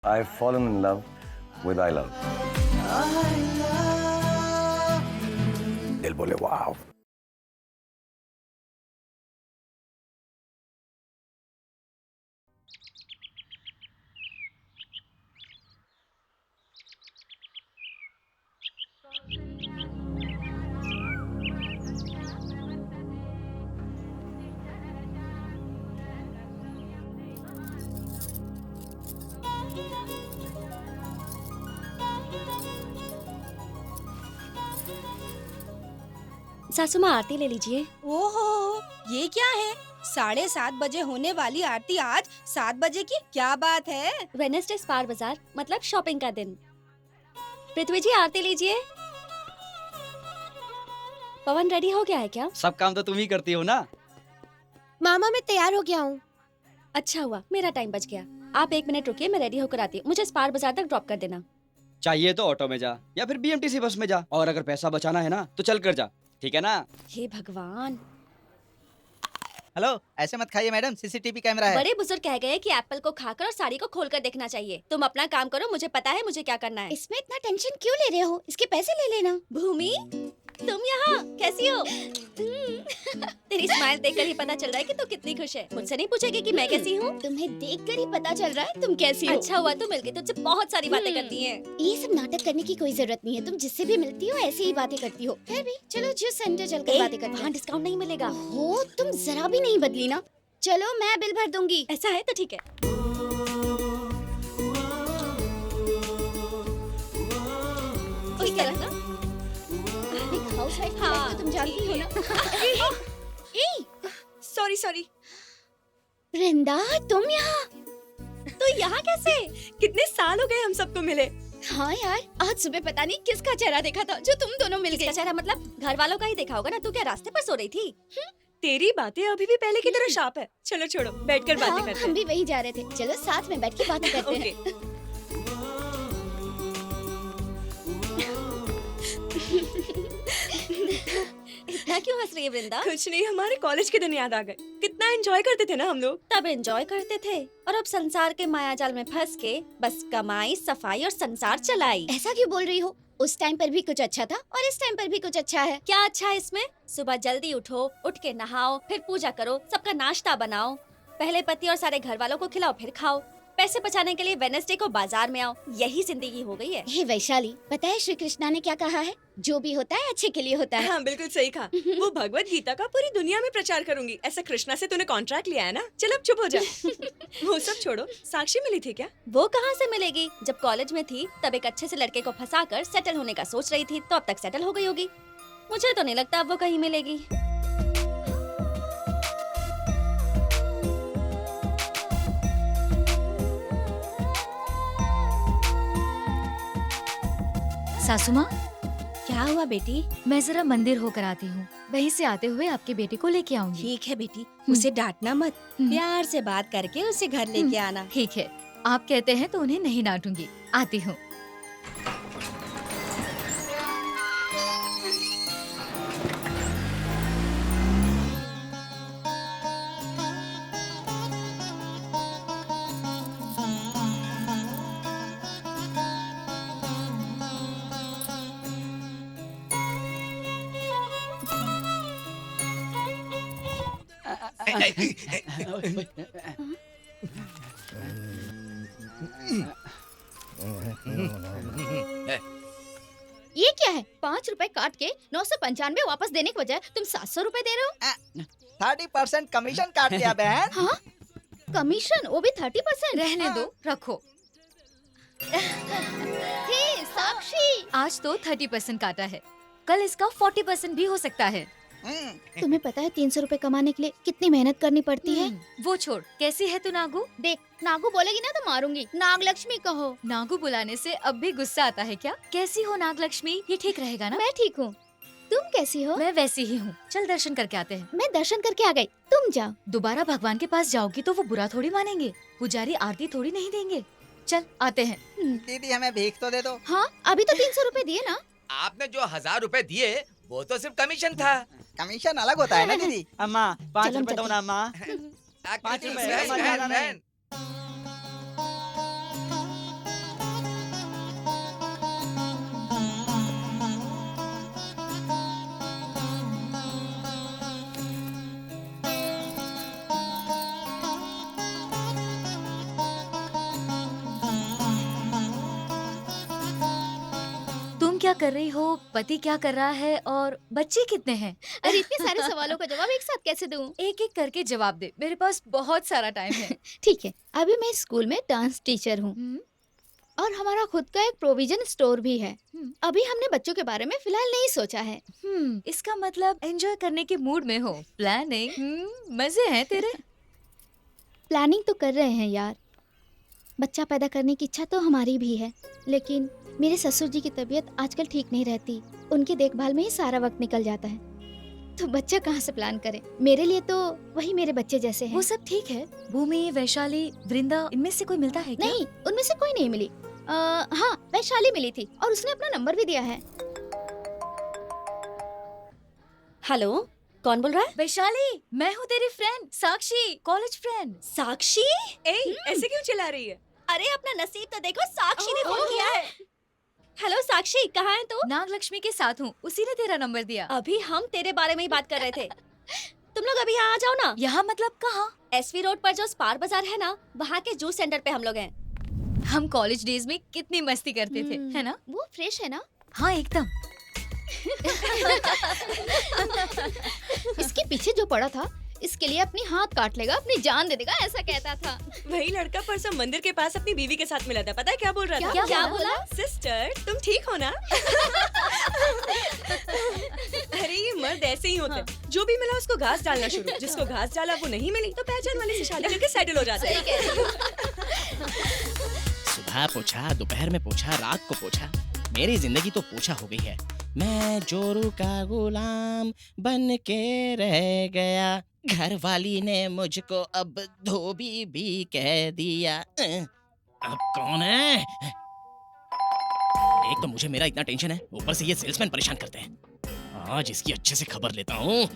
I've fallen in love with I love. दिल बोले वाव. सासू माँ आरती ले लीजिए। ओहो, ये क्या है? 7:30 बजे होने वाली आरती आज 7 बजे की? क्या बात है? वेडनेसडे स्पार बाजार मतलब शॉपिंग का दिन। पृथ्वी जी आरती लीजिए। पवन रेडी हो गया है क्या? सब काम तो तुम ही करती हो ना। मामा मैं तैयार हो गया हूँ। अच्छा हुआ मेरा टाइम बच गया। आप 1 मिनट रुकिए, मैं रेडी होकर आती हूँ। मुझे स्पार बाजार तक ड्रॉप कर देना। चाहिए तो ऑटो में जा या फिर बीएमटीसी बस में जा, और अगर पैसा बचाना है ना तो चल कर जा, ठीक है ना। हे भगवान, हेलो, ऐसे मत खाइए मैडम, सीसीटीवी कैमरा है। बड़े बुजुर्ग कह गए कि एप्पल को खाकर और साड़ी को खोलकर देखना चाहिए। तुम अपना काम करो, मुझे पता है मुझे क्या करना है। इसमें इतना टेंशन क्यों ले रहे हो? इसके पैसे ले लेना। भूमि, तुम यहाँ कैसी हो? तेरी स्माइल देखकर ही पता चल रहा है कि तू कितनी खुश है। मुझसे नहीं पूछेगी कि मैं कैसी हूँ? तुम्हें देखकर ही पता चल रहा है तुम कैसी हो। अच्छा हुआ तू मिल गई, तुझसे बहुत सारी बातें करती है। ये सब नाटक करने की कोई जरूरत नहीं है। तुम जिससे भी मिलती हो ऐसे ही बातें करती हो। फिर भी चलो जो सेंटर चलकर बातें करते वहाँ हैं। डिस्काउंट नहीं मिलेगा। हो, तुम जरा भी नहीं बदली ना। चलो मैं बिल भर दूंगी। ऐसा है तो ठीक है। उस तरह ना। एक हाउसवाइफ हाँ, तो तुम जानती हो ना। सॉरी वृंदा, तुम यहाँ? तो यहाँ कैसे? कितने साल हो गए हम सबको मिले। हाँ यार, आज सुबह पता नहीं किसका चेहरा देखा था जो तुम दोनों मिल इसका गए। चेहरा मतलब घर वालों का ही देखा होगा ना। तू क्या रास्ते पर सो रही थी? तेरी बातें अभी भी पहले की तरह शार्प है। चलो छोड़ो, बैठकर बातें हाँ, करते हम हैं। भी वही जा रहे थे। चलो साथ में बैठ के बातें करते हैं। ओके। इतना क्यों हंस रही है वृंदा? कुछ नहीं, हमारे कॉलेज के दिन याद आ गए। कितना एंजॉय करते थे ना हम लोग। तब एंजॉय करते थे और अब संसार के मायाजाल में फंस के बस कमाई, सफाई और संसार चलाई। ऐसा क्यों बोल रही हो? उस टाइम पर भी कुछ अच्छा था और इस टाइम पर भी कुछ अच्छा है। क्या अच्छा है इसमें? सुबह जल्दी उठो, उठ के नहाओ, फिर पूजा करो, सबका नाश्ता बनाओ, पहले पति और सारे घर वालों को खिलाओ, फिर खाओ, पैसे बचाने के लिए वेडनेसडे को बाजार में आओ। यही जिंदगी हो गई है। हे वैशाली, पता है श्री कृष्णा ने क्या कहा है? जो भी होता है अच्छे के लिए होता है। हाँ बिल्कुल सही कहा। वो भगवत गीता का पूरी दुनिया में प्रचार करूंगी। ऐसा कृष्णा से तूने कॉन्ट्रैक्ट लिया है ना। चल अब चुप हो जा। वो सब छोड़ो, साक्षी मिली थी क्या? वो कहाँ से मिलेगी? जब कॉलेज में थी तब एक अच्छे से लड़के को फंसाकर सेटल होने का सोच रही थी, तो अब तक सेटल हो गई होगी। मुझे तो नहीं लगता अब वो कहीं मिलेगी। सासू माँ, क्या हुआ बेटी? मैं जरा मंदिर होकर आती हूँ। वहीं से आते हुए आपके बेटे को लेके आऊंगी। ठीक है बेटी, उसे डांटना मत। प्यार से बात करके उसे घर लेके आना। ठीक है, आप कहते हैं तो उन्हें नहीं डांटूंगी। आती हूँ। ये क्या है? 5 रुपए काट के 995 वापस देने के बजाय तुम 700 रुपए दे रहे हो। 30% कमीशन काट दिया बहन। हाँ? कमीशन, वो भी 30%? रहने दो, रखो। हे साक्षी, आज तो 30% काटा है, कल इसका 40% भी हो सकता है। तुम्हें पता है 300 रुपए कमाने के लिए कितनी मेहनत करनी पड़ती है? वो छोड़, कैसी है तू नागू? देख, नागू बोलेगी ना तो मारूंगी। नागलक्ष्मी कहो। नागू बुलाने से अब भी गुस्सा आता है क्या? कैसी हो नागलक्ष्मी? ये ठीक रहेगा ना? मैं ठीक हूँ, तुम कैसी हो? मैं वैसी ही हूँ। चल दर्शन करके आते हैं। मैं दर्शन करके आ गई, तुम जाओ। दोबारा भगवान के पास जाओगी तो वो बुरा थोड़ी मानेंगे। पुजारी आरती थोड़ी नहीं देंगे। चल आते हैं। दीदी हमें भीख तो दे दो। हाँ, अभी तो 300 रुपए दिए ना। आपने जो 1000 रुपए दिए वो तो सिर्फ कमीशन था। कमीशन अलग होता है ना दीदी। अम्मा 5 चलो हम रुपए दो चलते ना अम्मा। 5 रुपए है, बहन, मजा आ रहा बहन, है। बहन। क्या कर रही हो, पति क्या कर रहा है और बच्चे कितने हैं? अरे इतने सारे सवालों का जवाब एक साथ कैसे दूं? एक एक करके जवाब दे, मेरे पास बहुत सारा टाइम है। ठीक है, अभी मैं स्कूल में डांस टीचर हूँ और हमारा खुद का एक प्रोविजन स्टोर भी है। अभी हमने बच्चों के बारे में फिलहाल नहीं सोचा है। इसका मतलब एंजॉय करने के मूड में हो। प्लानिंग, मजे हैं तेरे। प्लानिंग तो कर रहे हैं यार, बच्चा पैदा करने की इच्छा तो हमारी भी है, लेकिन मेरे ससुर जी की तबीयत आजकल ठीक नहीं रहती, उनकी देखभाल में ही सारा वक्त निकल जाता है, तो बच्चा कहाँ से प्लान करें? मेरे लिए तो वही मेरे बच्चे जैसे हैं। वो सब ठीक है, भूमि, वैशाली, वृंदा, इनमें से कोई मिलता है क्या? नहीं, उनमें से कोई नहीं मिली। हाँ, वैशाली मिली थी और उसने अपना नंबर भी दिया है। हेलो, कौन बोल रहा है? वैशाली, मैं हूँ तेरी फ्रेंड साक्षी, कॉलेज फ्रेंड। साक्षी? ऐसे क्यों चिल्ला रही है? अरे अपना नसीब तो देखो, साक्षी ने फोन किया है। हेलो साक्षी, कहाँ है तू? नागलक्ष्मी के साथ हूँ, उसी ने तेरा नंबर दिया। अभी हम तेरे बारे में ही बात कर रहे थे। तुम लोग अभी यहाँ आ जाओ ना। यहाँ मतलब कहाँ? एसवी रोड पर जो स्पार बाजार है ना, वहाँ के जूस सेंटर पे हम लोग हैं। हम कॉलेज डेज में कितनी मस्ती करते थे, है ना? वो फ्रेश है ना? हाँ एकदम। इसके पीछे जो पड़ा था, इसके लिए अपनी हाथ काट लेगा, अपनी जान दे देगा, ऐसा कहता था। वही लड़का परसों मंदिर के पास अपनी बीवी के साथ मिला था। पता है क्या बोल रहा था? क्या बोला? सिस्टर, तुम ठीक हो ना? अरे ये मर्द ऐसे ही होते हैं। जो भी मिला उसको घास डालना शुरू। जिसको घास डाला वो नहीं मिली तो पहचान वाले से शादी करके सेटल हो जाते हैं। सुबह पूछा, दोपहर में पूछा, रात को पूछा, मेरी जिंदगी तो पूछा हो गई है। मैं जोरू का गुलाम बन के रह गया, घर वाली ने मुझको अब धोबी भी कह दिया। अब कौन है? एक तो मुझे मेरा इतना टेंशन है, ऊपर से ये सेल्समैन परेशान करते हैं। आज इसकी अच्छे से खबर लेता हूँ।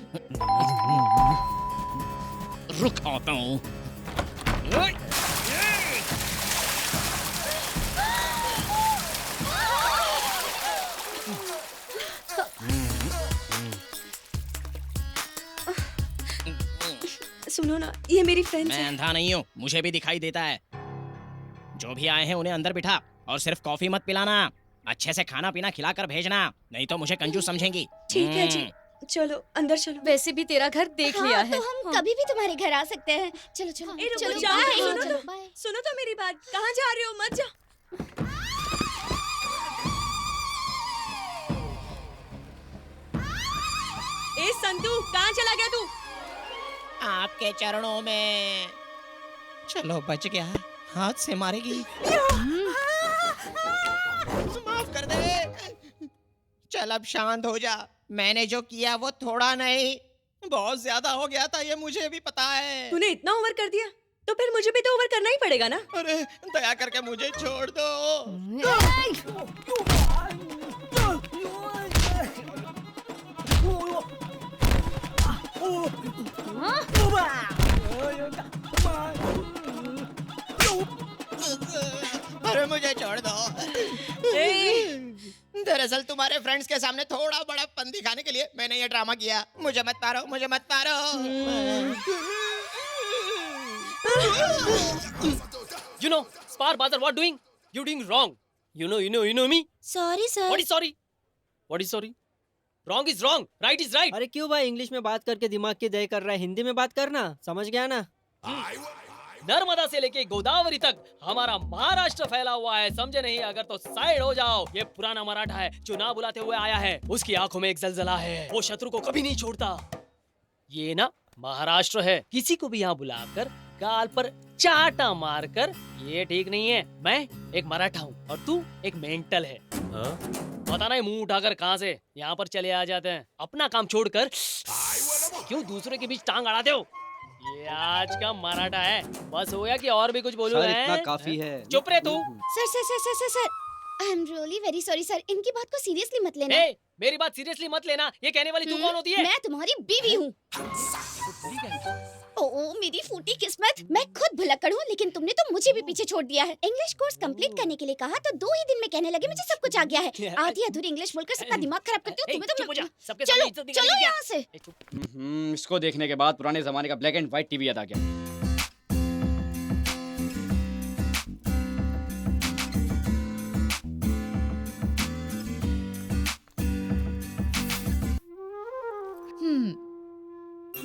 रुक आता हूँ। सुनो ना, ये मेरी फ्रेंड मैं है। अंधा नहीं हूँ, मुझे भी दिखाई देता है। जो भी आए हैं उन्हें अंदर बिठा और सिर्फ कॉफी मत पिलाना, अच्छे से खाना पीना खिलाकर भेजना, नहीं तो मुझे कंजूस समझेंगी। ठीक है जी, चलो अंदर चलो। वैसे भी तेरा घर देख लिया है। तो हम कभी भी तुम्हारे घर आ सकते हैं। चलो चलो ए, रुको, चलो, जाओ, बाय, सुनो चलो, तो। बाय। सुनो तो मेरी बात, कहाँ जा रहे हो? मत जाओ। ए संतू, कहाँ चला गया तू? आपके चरणों में। चलो बच गया, हाथ से मारेगी। माफ कर दे। चल अब शांत हो जा, मैंने जो किया वो थोड़ा नहीं, बहुत ज्यादा हो गया था, ये मुझे भी पता है। तूने इतना ओवर कर दिया तो फिर मुझे भी तो ओवर करना ही पड़ेगा ना। अरे दया करके मुझे छोड़ दो। अरे मुझे छोड़ दो। दरअसल तुम्हारे फ्रेंड्स के सामने थोड़ा बड़ापन दिखाने के लिए मैंने ये ड्रामा किया। मुझे मत मारो, मुझे मत मारो। You know, Spar Bazar, what doing? You doing wrong. You know me. Sorry sir. What is sorry? What is sorry? Wrong is wrong, right is right. अरे क्यों भाई इंग्लिश में बात करके दिमाग की दही कर रहा है? हिंदी में बात करना, समझ गया ना? नर्मदा से लेके गोदावरी तक हमारा महाराष्ट्र फैला हुआ है, समझे नहीं? अगर तो साइड हो जाओ। ये पुराना मराठा है जो ना बुलाते हुए आया है, उसकी आंखों में एक जलजला है, वो शत्रु को कभी नहीं छोड़ता। ये ना महाराष्ट्र है, किसी को भी यहाँ बुलाकर गाल पर चाटा मारकर, ये ठीक नहीं है। मैं एक मराठा हूँ और तू एक मेंटल है। पता नहीं मुंह उठाकर कहाँ से यहाँ पर चले आ जाते हैं। अपना काम छोड़कर क्यों दूसरे के बीच टांग अड़ाते हो? ये आज का मराठा है, बस हो गया कि और भी कुछ बोलूं? सर इतना काफी है। चुप रहे तू। Sir I am really very sorry sir, इनकी बात को सीरियसली मत लेना। ए, मेरी बात सीरियसली मत लेना। ये कहने वाली तू कौन होती है? मैं तुम्हारी बीवी हूँ। ओ मेरी फूटी किस्मत, मैं खुद भुलक्कड़ हूँ, लेकिन तुमने तो मुझे भी पीछे छोड़ दिया है। इंग्लिश कोर्स कंप्लीट करने के लिए कहा तो 2 ही दिन में कहने लगे मुझे सब कुछ आ गया है। आधी अधूरी इंग्लिश बोलकर सबका दिमाग खराब करते हो तुम्हें तो। चलो चलो यहाँ से। इसको देखने के बाद पुराने जमाने का ब्लैक एंड व्हाइट टीवी याद आ गया।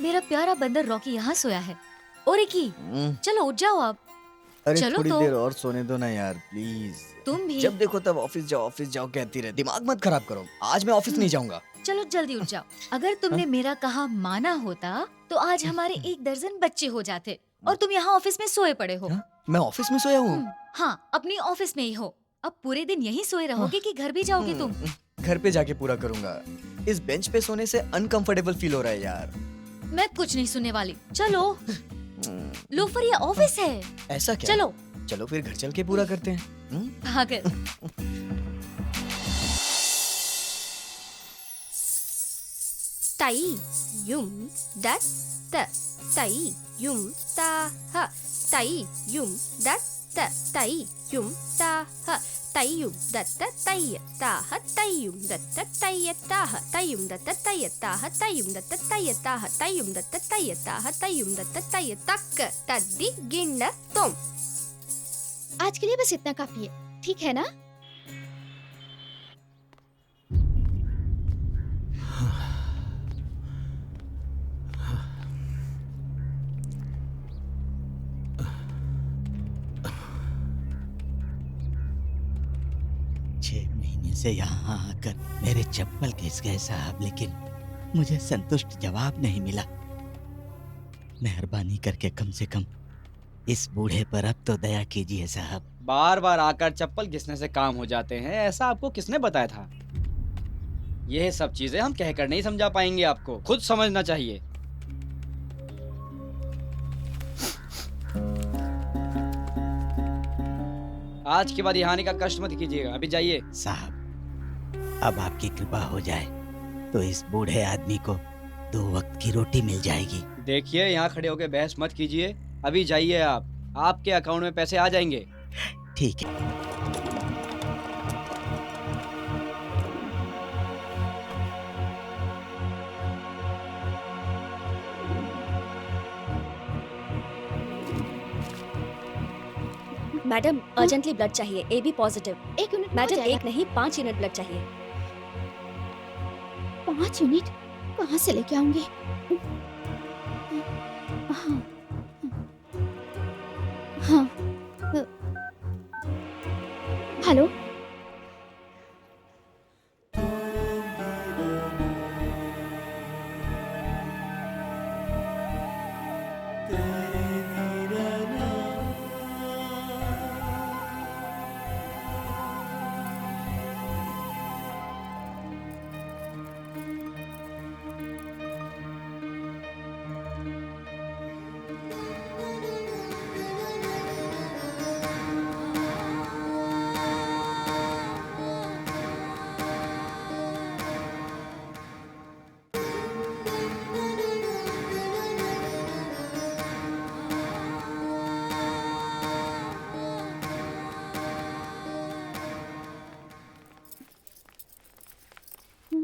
मेरा प्यारा बंदर रॉकी यहाँ सोया है। और रिकी, चलो उठ जाओ आप। अरे चलो थोड़ी तो। देर और सोने दो ना यार प्लीज। तुम भी। जब देखो तब ऑफिस जाओ कहती रहे। दिमाग मत खराब करो। आज मैं ऑफिस नहीं जाऊंगा। चलो जल्दी उठ जाओ। अगर तुमने मेरा कहा माना होता तो आज हमारे 1 दर्जन बच्चे हो जाते और तुम यहाँ ऑफिस में सोए पड़े हो। मैं ऑफिस में सोया हूँ। हाँ, अपनी ऑफिस में ही हो। अब पूरे दिन यहीं सोए रहोगे कि घर भी जाओगे तुम? घर पे जाके पूरा करूंगा। इस बेंच पे सोने से अनकंफर्टेबल फील हो रहा है यार। मैं कुछ नहीं सुनने वाली। चलो लोफर, ये ऑफिस है। ऐसा क्या? चलो फिर घर चल के पूरा करते हैं। पागल। ताई युम दत त ताई युम ता ह ताई युम दत त ताई युम ता ह ताई युम दत ताई ता ह ताई युम दत ताई ता ह ताई युम दत ताई ता ह ताई युम दत ताई ता ह ताई युम दत ताई ता ह ताई युम दत ताई तक तद्दि गिन्न तुम। आज के लिए बस इतना काफी है, ठीक है ना? से यहाँ आकर मेरे चप्पल घिस गए साहब, लेकिन मुझे संतुष्ट जवाब नहीं मिला। मेहरबानी करके कम से कम इस बूढ़े पर अब तो दया कीजिए साहब। बार बार आकर चप्पल घिसने से काम हो जाते हैं, ऐसा आपको किसने बताया था? यह सब चीजें हम कहकर नहीं समझा पाएंगे, आपको खुद समझना चाहिए। आज के बाद यहाँ आने का कष्ट मत कीजिएगा, अभी जाइए। साहब, अब आपकी कृपा हो जाए तो इस बूढ़े आदमी को 2 वक्त की रोटी मिल जाएगी। देखिए, यहाँ खड़े होकर बहस मत कीजिए, अभी जाइए आप। आपके अकाउंट में पैसे आ जाएंगे। ठीक है। मैडम, अर्जेंटली ब्लड चाहिए, AB पॉजिटिव। 1 यूनिट मैडम, 1 नहीं 5 यूनिट ब्लड चाहिए। 5 यूनिट कहाँ से लेके आऊंगी? हाँ, हाँ, हेलो,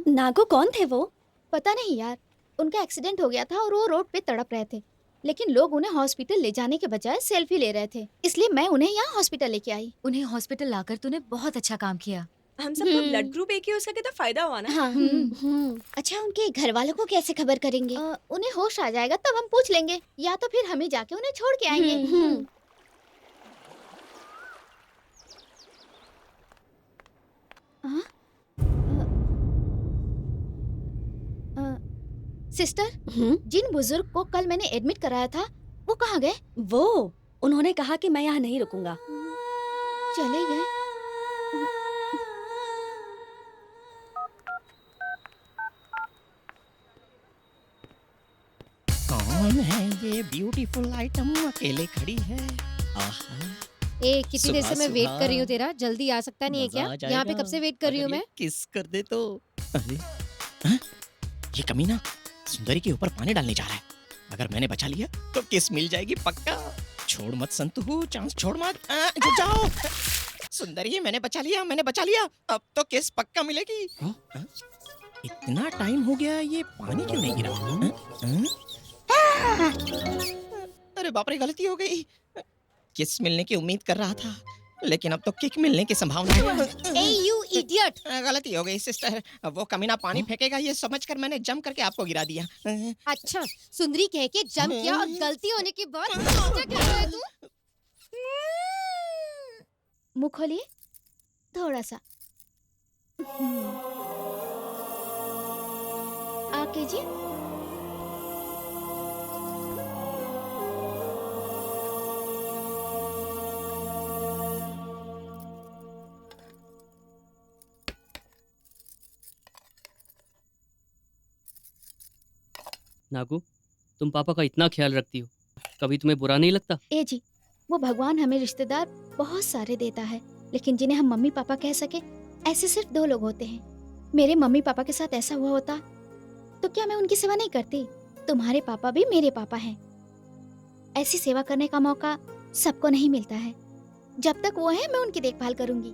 नागो कौन थे वो? पता नहीं यार, उनका एक्सीडेंट हो गया था और वो रोड पे तड़प रहे थे, लेकिन लोग उन्हें हॉस्पिटल ले जाने के बजाय सेल्फी ले रहे थे, इसलिए मैं उन्हें यहाँ हॉस्पिटल लेके आई। उन्हें हॉस्पिटल लाकर तूने बहुत अच्छा काम किया। हम सबका ब्लड ग्रुप एक ही हो सके तो फायदा हुआ ना। हाँ, अच्छा, उनके घर वालों को कैसे खबर करेंगे? उन्हें होश आ जाएगा तब हम पूछ लेंगे, या तो फिर हमें जाके उन्हें छोड़ के आएंगे। सिस्टर, जिन बुजुर्ग को कल मैंने एडमिट कराया था वो कहाँ गए? वो उन्होंने कहा कि मैं यहाँ नहीं रुकूंगा। चले गए। कौन है ये ब्यूटीफुल आइटम अकेले खड़ी है? आहा, कितनी देर से मैं वेट कर रही हूँ तेरा, जल्दी आ सकता नहीं है क्या? यहाँ पे कब से वेट कर रही हूँ मैं। किस कर दे तो। अरे हाँ? ये कमीना सुंदरी के ऊपर पानी डालने जा रहा है। अगर मैंने बचा लिया तो किस मिल जाएगी पक्का। छोड़ मत संतू, चांस छोड़ मत। जुट जाओ सुंदरी, मैंने बचा लिया, अब तो किस पक्का मिलेगी। इतना टाइम हो गया, ये पानी क्यों नहीं गिरा? अरे बाप रे, गलती हो गई। किस मिलने की उम्मीद कर रहा था, लेकिन अब तो किक मिलने की संभावना है। इडियट। गलती हो गई सिस्टर, वो कमीना पानी फेंकेगा ये समझकर मैंने जम करके आपको गिरा दिया। अच्छा, सुंदरी कह के जम किया और गलती होने के बाद क्या कह रहा है तू? मुंह खोलिए थोड़ा सा। आप कीजिए। नागू, तुम पापा का इतना ख्याल रखती हो, कभी तुम्हें बुरा नहीं लगता? ए जी, वो भगवान हमें रिश्तेदार बहुत सारे देता है, लेकिन जिन्हें हम मम्मी पापा कह सके ऐसे सिर्फ 2 लोग होते हैं। मेरे मम्मी पापा के साथ ऐसा हुआ होता तो क्या मैं उनकी सेवा नहीं करती? तुम्हारे पापा भी मेरे पापा हैं। ऐसी सेवा करने का मौका सबको नहीं मिलता है। जब तक वो है मैं उनकी देखभाल करूंगी,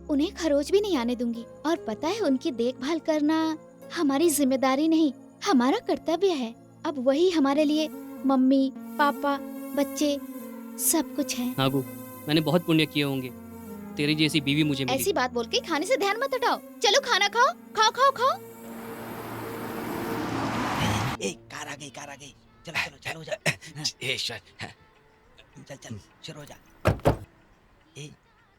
उन्हें खरोच भी नहीं आने दूंगी। और पता है, उनकी देखभाल करना हमारी जिम्मेदारी नहीं, हमारा कर्तव्य है। अब वही हमारे लिए मम्मी पापा बच्चे सब कुछ है। नागू, मैंने बहुत पुण्य किए होंगे, तेरी जैसी बीवी मुझे मिली। ऐसी बात बोल के खाने से ध्यान मत हटाओ। चलो खाना खाओ, खाओ खाओ खाओ। कार आ गई चलो चलो चलो जा। ईश्वर, चल शुरू हो जा।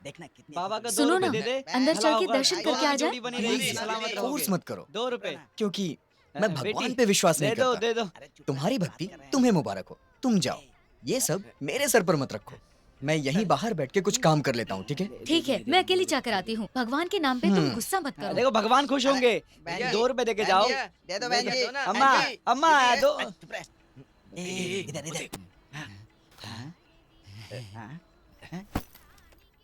देखना कितने बाबा का सुनो 2 ना, रुपए दे दे, अंदर भला चल के होगा। दर्शन करके आ जाए। जोड़ी बनी रहेगी, सलामत रहोगे। फोर्स मत करो 2 रुपए क्योंकि मैं भगवान पे विश्वास नहीं दे दो, करता। दे दो। तुम्हारी भक्ति तुम्हें मुबारक हो, तुम जाओ। ये सब मेरे सर पर मत रखो, मैं यहीं बाहर बैठ के कुछ काम कर लेता हूँ, ठीक है? ठीक है, मैं अकेली जाकर आती हूँ। भगवान के नाम पे तुम गुस्सा मत करो। देखो भगवान खुश होंगे। 2 रुपए दे के जाओ। दे दो बहन जी। अम्मा अम्मा दो। इधर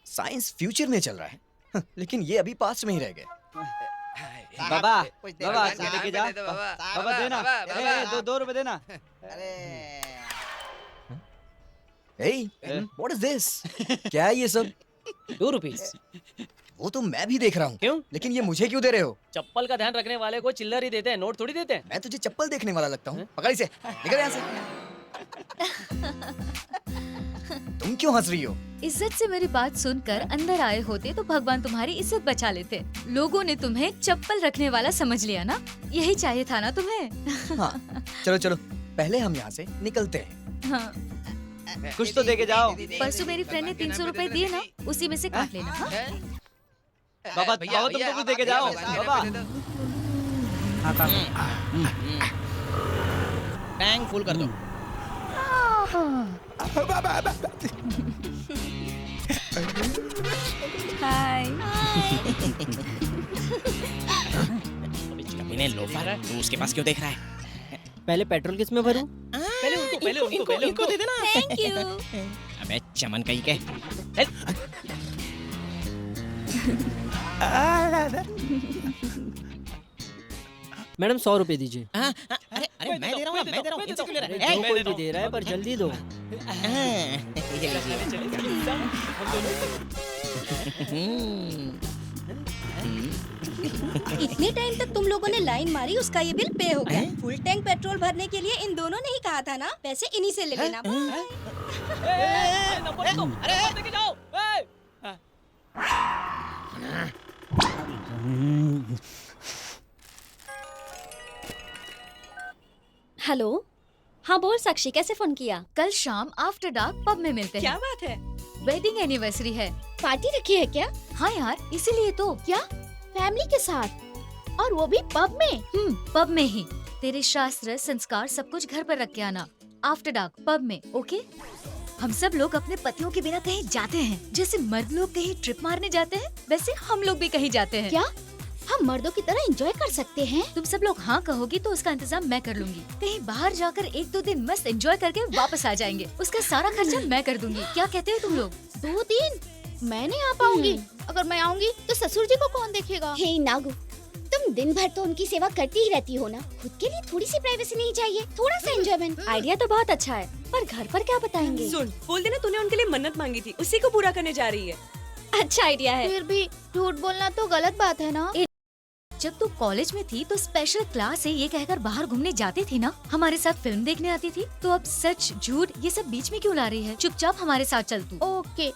साइंस फ्यूचर में चल रहा है, लेकिन ये अभी पास्ट में ही रह गए। बाबा बाबा दे के जा। बाबा देना, 2 रुपए देना। Hey, what is this? क्या है ये सब? 2 रुपए। वो तो मैं भी देख रहा हूँ। क्यों? लेकिन ये मुझे क्यों दे रहे हो? चप्पल का ध्यान रखने वाले को चिल्लर ही देते हैं, नोट थोड़ी देते हैं। मैं तुझे चप्पल देखने वाला लगता हूँ? पकड़ इसे, निकल यहाँ से। तुम क्यों हंस रही हो? इज्जत से मेरी बात सुनकर अंदर आए होते तो भगवान तुम्हारी इज्जत बचा लेते। लोगों ने तुम्हें चप्पल रखने वाला समझ लिया ना, यही चाहिए था ना तुम्हें। हाँ, चलो चलो, पहले हम यहाँ से निकलते हैं। हाँ। कुछ तो दे के जाओ। परसों मेरी फ्रेंड ने 300 रुपए दिए ना, उसी में से काट लेना। हाँ? बाबा बाबा तुम तो कुछ दे के जाओ। बाबा टैंक फुल कर दो। हाय। कमीने लोफर, तू उसके पास क्यों देख रहा है? पहले पेट्रोल किस में भरूं? पहले उनको दे देना। Thank you. अबे चमन कहीं के। मैडम 100 रुपए दीजिए। अरे अरे मैं दे रहा हूँ, मैं दे रहा हूँ, इनसे क्यों ले रहा जो है? कोई भी दे रहा है, पर जल्दी दो। इतने टाइम तक तुम लोगों ने लाइन मारी, उसका ये बिल पे हो गया। फुल टैंक पेट्रोल भरने के लिए इन दोनों ने ही कहा था ना, पैसे इन्हीं से ले लेना। नंबर देके जाओ। हेलो, हाँ बोल साक्षी, कैसे फोन किया? कल शाम आफ्टर डार्क पब में मिलते क्या हैं। बात है? वेडिंग एनिवर्सरी है। पार्टी रखी है क्या? हाँ यार, इसीलिए तो। क्या फैमिली के साथ, और वो भी पब में? पब में ही। तेरे शास्त्र संस्कार सब कुछ घर पर रख के आना। आफ्टर डार्क पब में, ओके? हम सब लोग अपने पतियों के बिना कहीं जाते हैं, जैसे मर्द लोग कहीं ट्रिप मारने जाते हैं, वैसे हम लोग भी कहीं जाते हैं। क्या हम मर्दों की तरह एंजॉय कर सकते हैं? तुम सब लोग हाँ कहोगी तो उसका इंतजाम मैं कर लूंगी। कहीं बाहर जाकर 1-2 दिन मस्त एंजॉय करके वापस आ जाएंगे। उसका सारा खर्चा मैं कर दूंगी। क्या कहते हो तुम लोग? 2 दिन? मैं नहीं आ पाऊंगी। अगर मैं आऊंगी तो ससुर जी को कौन देखेगा? हे नागू, तुम दिन भर तो उनकी सेवा करती ही रहती हो ना, खुद के लिए थोड़ी सी प्राइवेसी नहीं चाहिए? थोड़ा सा एंजॉयमेंट। आइडिया तो बहुत अच्छा है, पर घर पर क्या बताएंगे? सुन, बोल देना तूने उनके लिए मन्नत मांगी थी, उसी को पूरा करने जा रही है। अच्छा आइडिया है। फिर भी झूठ बोलना तो गलत बात है ना। जब तू कॉलेज में थी तो स्पेशल क्लास से ये कहकर बाहर घूमने जाती थी ना, हमारे साथ फिल्म देखने आती थी। तो अब सच झूठ ये सब बीच में क्यों ला रही है? चुपचाप हमारे साथ चल तू। ओके।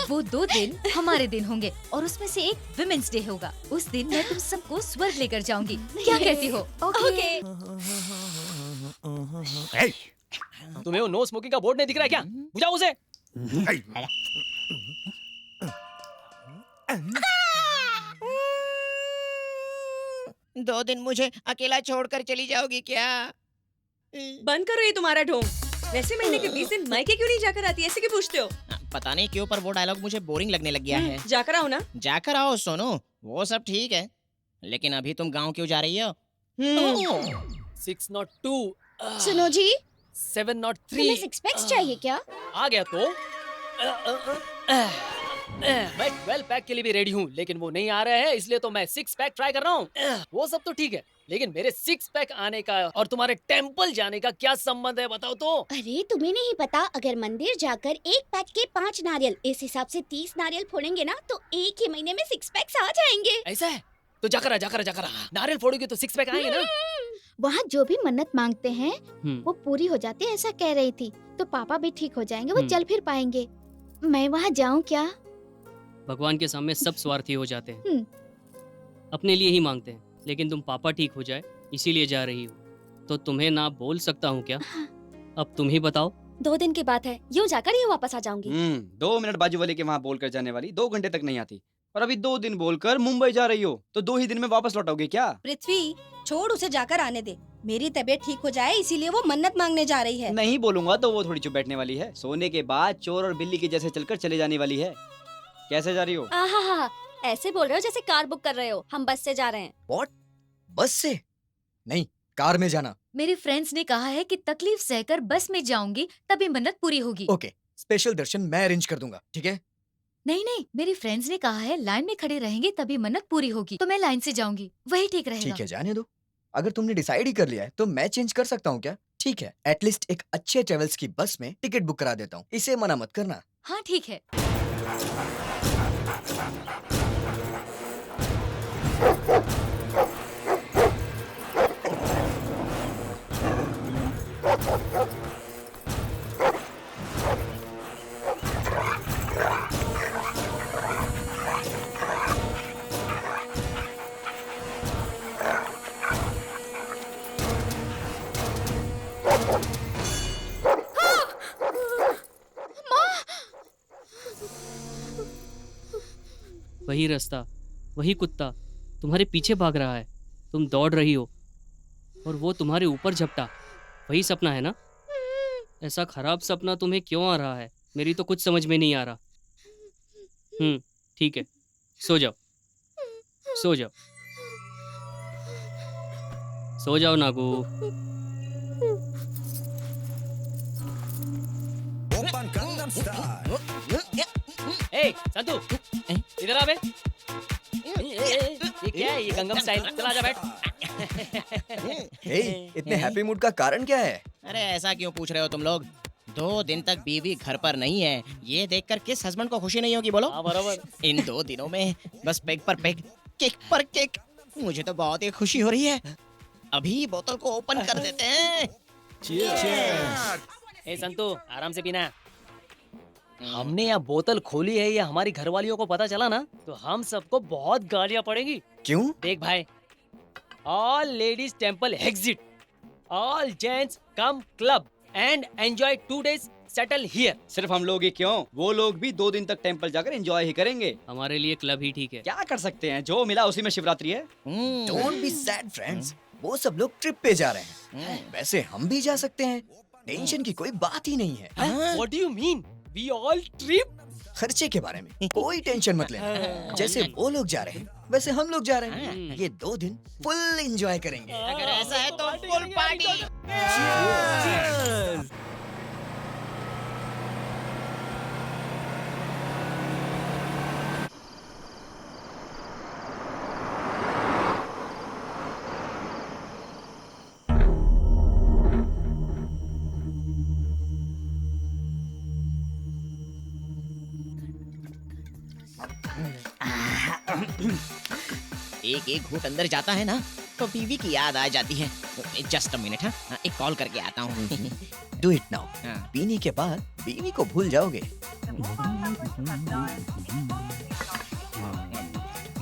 वो 2 दिन हमारे दिन होंगे और उसमें से एक विमेंस डे होगा। उस दिन मैं तुम सबको स्वर्ग लेकर जाऊंगी। क्या कहती हो? ओके। तुम्हें वो नो स्मोकिंग का बोर्ड नहीं दिख रहा है क्या? बुझाओ उसे। 2 दिन मुझे अकेला छोड़कर चली जाओगी क्या? बंद करो ये तुम्हारा ढोंग। वैसे महीने के 20 दिन मायके क्यों नहीं जाकर आती, ऐसे क्यों पूछते हो? पता नहीं क्यों पर वो डायलॉग मुझे बोरिंग लगने लग गया है। जाकर आओ ना। जाकर आओ सोनू, वो सब ठीक है, लेकिन अभी तुम गांव क्यों जा रही हो? 602 सुनो जी, 703 तुम्हें सिक्स पैक्स चाहिए क्या? आ गया तो मैं 12 पैक के लिए भी रेडी हूँ, लेकिन वो नहीं आ रहे हैं, इसलिए तो मैं 6 पैक ट्राई कर रहा हूँ। वो सब तो ठीक है, लेकिन मेरे 6 पैक आने का और तुम्हारे टेंपल जाने का क्या संबंध है, बताओ तो। अरे तुम्हें नहीं पता, अगर मंदिर जाकर 1 पैक के 5 नारियल, इस हिसाब से 30 नारियल फोड़ेंगे ना तो एक ही महीने में 6 पैक्स आ जाएंगे। ऐसा है तो जाकर नारियल फोड़ोगे तो 6 पैक आएंगे ना। वहाँ जो भी मन्नत मांगते हैं वो पूरी हो जाती है, ऐसा कह रही थी। तो पापा भी ठीक हो जाएंगे, वो चल फिर पाएंगे। मैं वहाँ जाऊँ क्या? भगवान के सामने सब स्वार्थी हो जाते हैं, अपने लिए ही मांगते हैं, लेकिन तुम पापा ठीक हो जाए इसीलिए जा रही हो, तो तुम्हें ना बोल सकता हूँ क्या? अब तुम ही बताओ। 2 दिन की बात है, यूँ जाकर यूँ वापस आ जाऊंगी। 2 मिनट बाजू वाले के वहाँ बोलकर जाने वाली 2 घंटे तक नहीं आती, और अभी 2 दिन बोलकर मुंबई जा रही हो, तो 2 ही दिन में वापस लौटोगे क्या? पृथ्वी, छोड़ उसे जाकर आने दे। मेरी तबीयत ठीक हो जाए इसीलिए वो मन्नत मांगने जा रही है। नहीं बोलूंगा तो वो थोड़ी चुप बैठने वाली है, सोने के बाद चोर और बिल्ली के जैसे चलकर चले जाने वाली है। कैसे जा रही हो? आहा, ऐसे बोल रहे हो जैसे कार बुक कर रहे हो। हम बस से जा रहे हैं। What? बस से? नहीं, कार में जाना। मेरे फ्रेंड्स ने कहा है कि तकलीफ सहकर बस में जाऊंगी तभी मन्नत पूरी होगी। ओके, स्पेशल दर्शन मैं अरेंज कर दूंगा, ठीक है? नहीं, मेरी फ्रेंड्स ने कहा है लाइन में खड़े रहेंगे तभी मन्नत पूरी होगी, तो मैं लाइन से जाऊंगी, वही ठीक रहेगा। ठीक है, जाने दो। अगर तुमने डिसाइड ही कर लिया है तो मैं चेंज कर सकता हूँ क्या? ठीक है, एटलीस्ट एक अच्छे ट्रेवल्स की बस में टिकट बुक करा देता हूँ, इसे मना मत करना। हाँ ठीक है। वही रास्ता, वही कुत्ता तुम्हारे पीछे भाग रहा है, तुम दौड़ रही हो और वो तुम्हारे ऊपर झपटा। वही सपना है ना? ऐसा खराब सपना तुम्हें क्यों आ रहा है? मेरी तो कुछ समझ में नहीं आ रहा। ठीक है, सो जाओ, सो जाओ, सो जाओ नागू। ए संतू, इधर आ बे। ये क्या है? ये गंगम स्टाइल। चला जा बैठ। इतने हैप्पी मूड का कारण क्या है? अरे ऐसा क्यों पूछ रहे हो तुम लोग? 2 दिन तक बीवी घर पर नहीं है, ये देखकर किस हस्बैंड को खुशी नहीं होगी बोलो? बराबर। इन 2 दिनों में बस पेग पर पेग, किक पर किक। मुझे तो बहुत ही खुशी हो रही है। अभी बोतल को ओपन कर देते हैं। ए संतू, आराम से पीना। हमने यहाँ बोतल खोली है, ये हमारी घरवालियों को पता चला ना तो हम सबको बहुत गालियाँ पड़ेंगी। क्यों? देख भाई, all ladies temple exit, all gents come club and enjoy 2 days settle here. सिर्फ हम लोग ही क्यों, वो लोग भी 2 दिन तक टेंपल जाकर एंजॉय ही करेंगे। हमारे लिए क्लब ही ठीक है। क्या कर सकते हैं, जो मिला उसी में शिवरात्रि है। डोंट बी सैड फ्रेंड्स, वो सब लोग ट्रिप पे जा रहे हैं, वैसे हम भी जा सकते हैं। टेंशन की कोई बात ही नहीं है। What do you mean? We all trip? खर्चे के बारे में कोई टेंशन मत लेना। जैसे वो लोग जा रहे हैं वैसे हम लोग जा रहे हैं। ये 2 दिन फुल एंजॉय करेंगे। अगर ऐसा है तो फुल पार्टी। एक घूंट अंदर जाता है ना तो बीवी की याद आ जाती है। जस्ट अ मिनट, एक कॉल करके आता हूँ। Do it now. पीने के बाद बीवी को भूल जाओगे।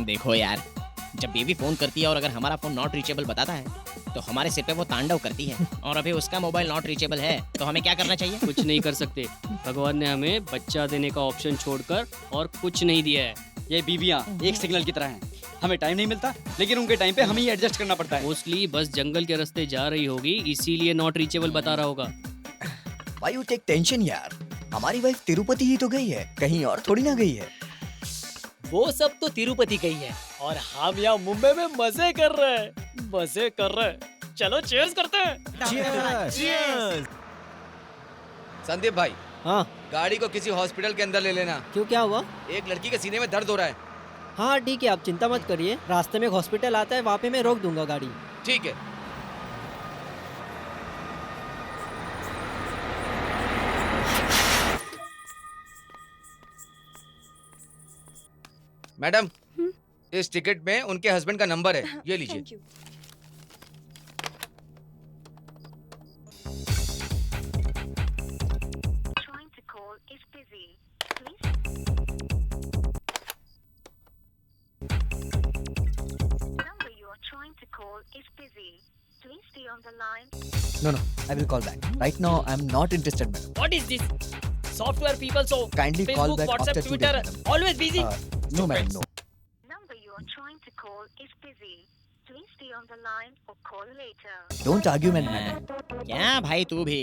देखो यार, जब बेबी फोन करती है और अगर हमारा फोन नॉट रीचेबल बताता है तो हमारे सिर पे वो तांडव करती है, और अभी उसका मोबाइल नॉट रीचेबल है, तो हमें क्या करना चाहिए? कुछ नहीं कर सकते। भगवान ने हमें बच्चा देने का ऑप्शन छोड़कर और कुछ नहीं दिया है। ये बीवियाँ एक सिग्नल की तरह हैं। हमें टाइम नहीं मिलता, लेकिन उनके टाइम पे हमें ही एडजस्ट करना पड़ता है। मोस्टली बस जंगल के रास्ते जा रही होगी, इसीलिए नॉट रीचेबल बता रहा होगा। Why you take tension यार? हमारी वाइफ तिरुपति ही तो गई है, कहीं और थोड़ी ना गई है। वो सब तो तिरुपति गई है और हम यहाँ मुंबई में मजे कर रहे हैं। चलो चीयर्स करते हैं। संदीप भाई, हाँ गाड़ी को किसी हॉस्पिटल के अंदर ले लेना। क्यों, क्या हुआ? एक लड़की के सीने में दर्द हो रहा है। हाँ ठीक है, आप चिंता मत करिए, रास्ते में एक हॉस्पिटल आता है, वहाँ पे मैं रोक दूंगा गाड़ी। ठीक है। मैडम, इस टिकट में उनके हस्बैंड का नंबर है, ये लीजिए। Thank you. No, I will call back. Right now, I'm not interested, madam. What is this? Software people so Kindly call Facebook, back WhatsApp, after 2 Twitter, days, madam. always busy. No, madam, no. Don't argue, madam. क्या भाई तू भी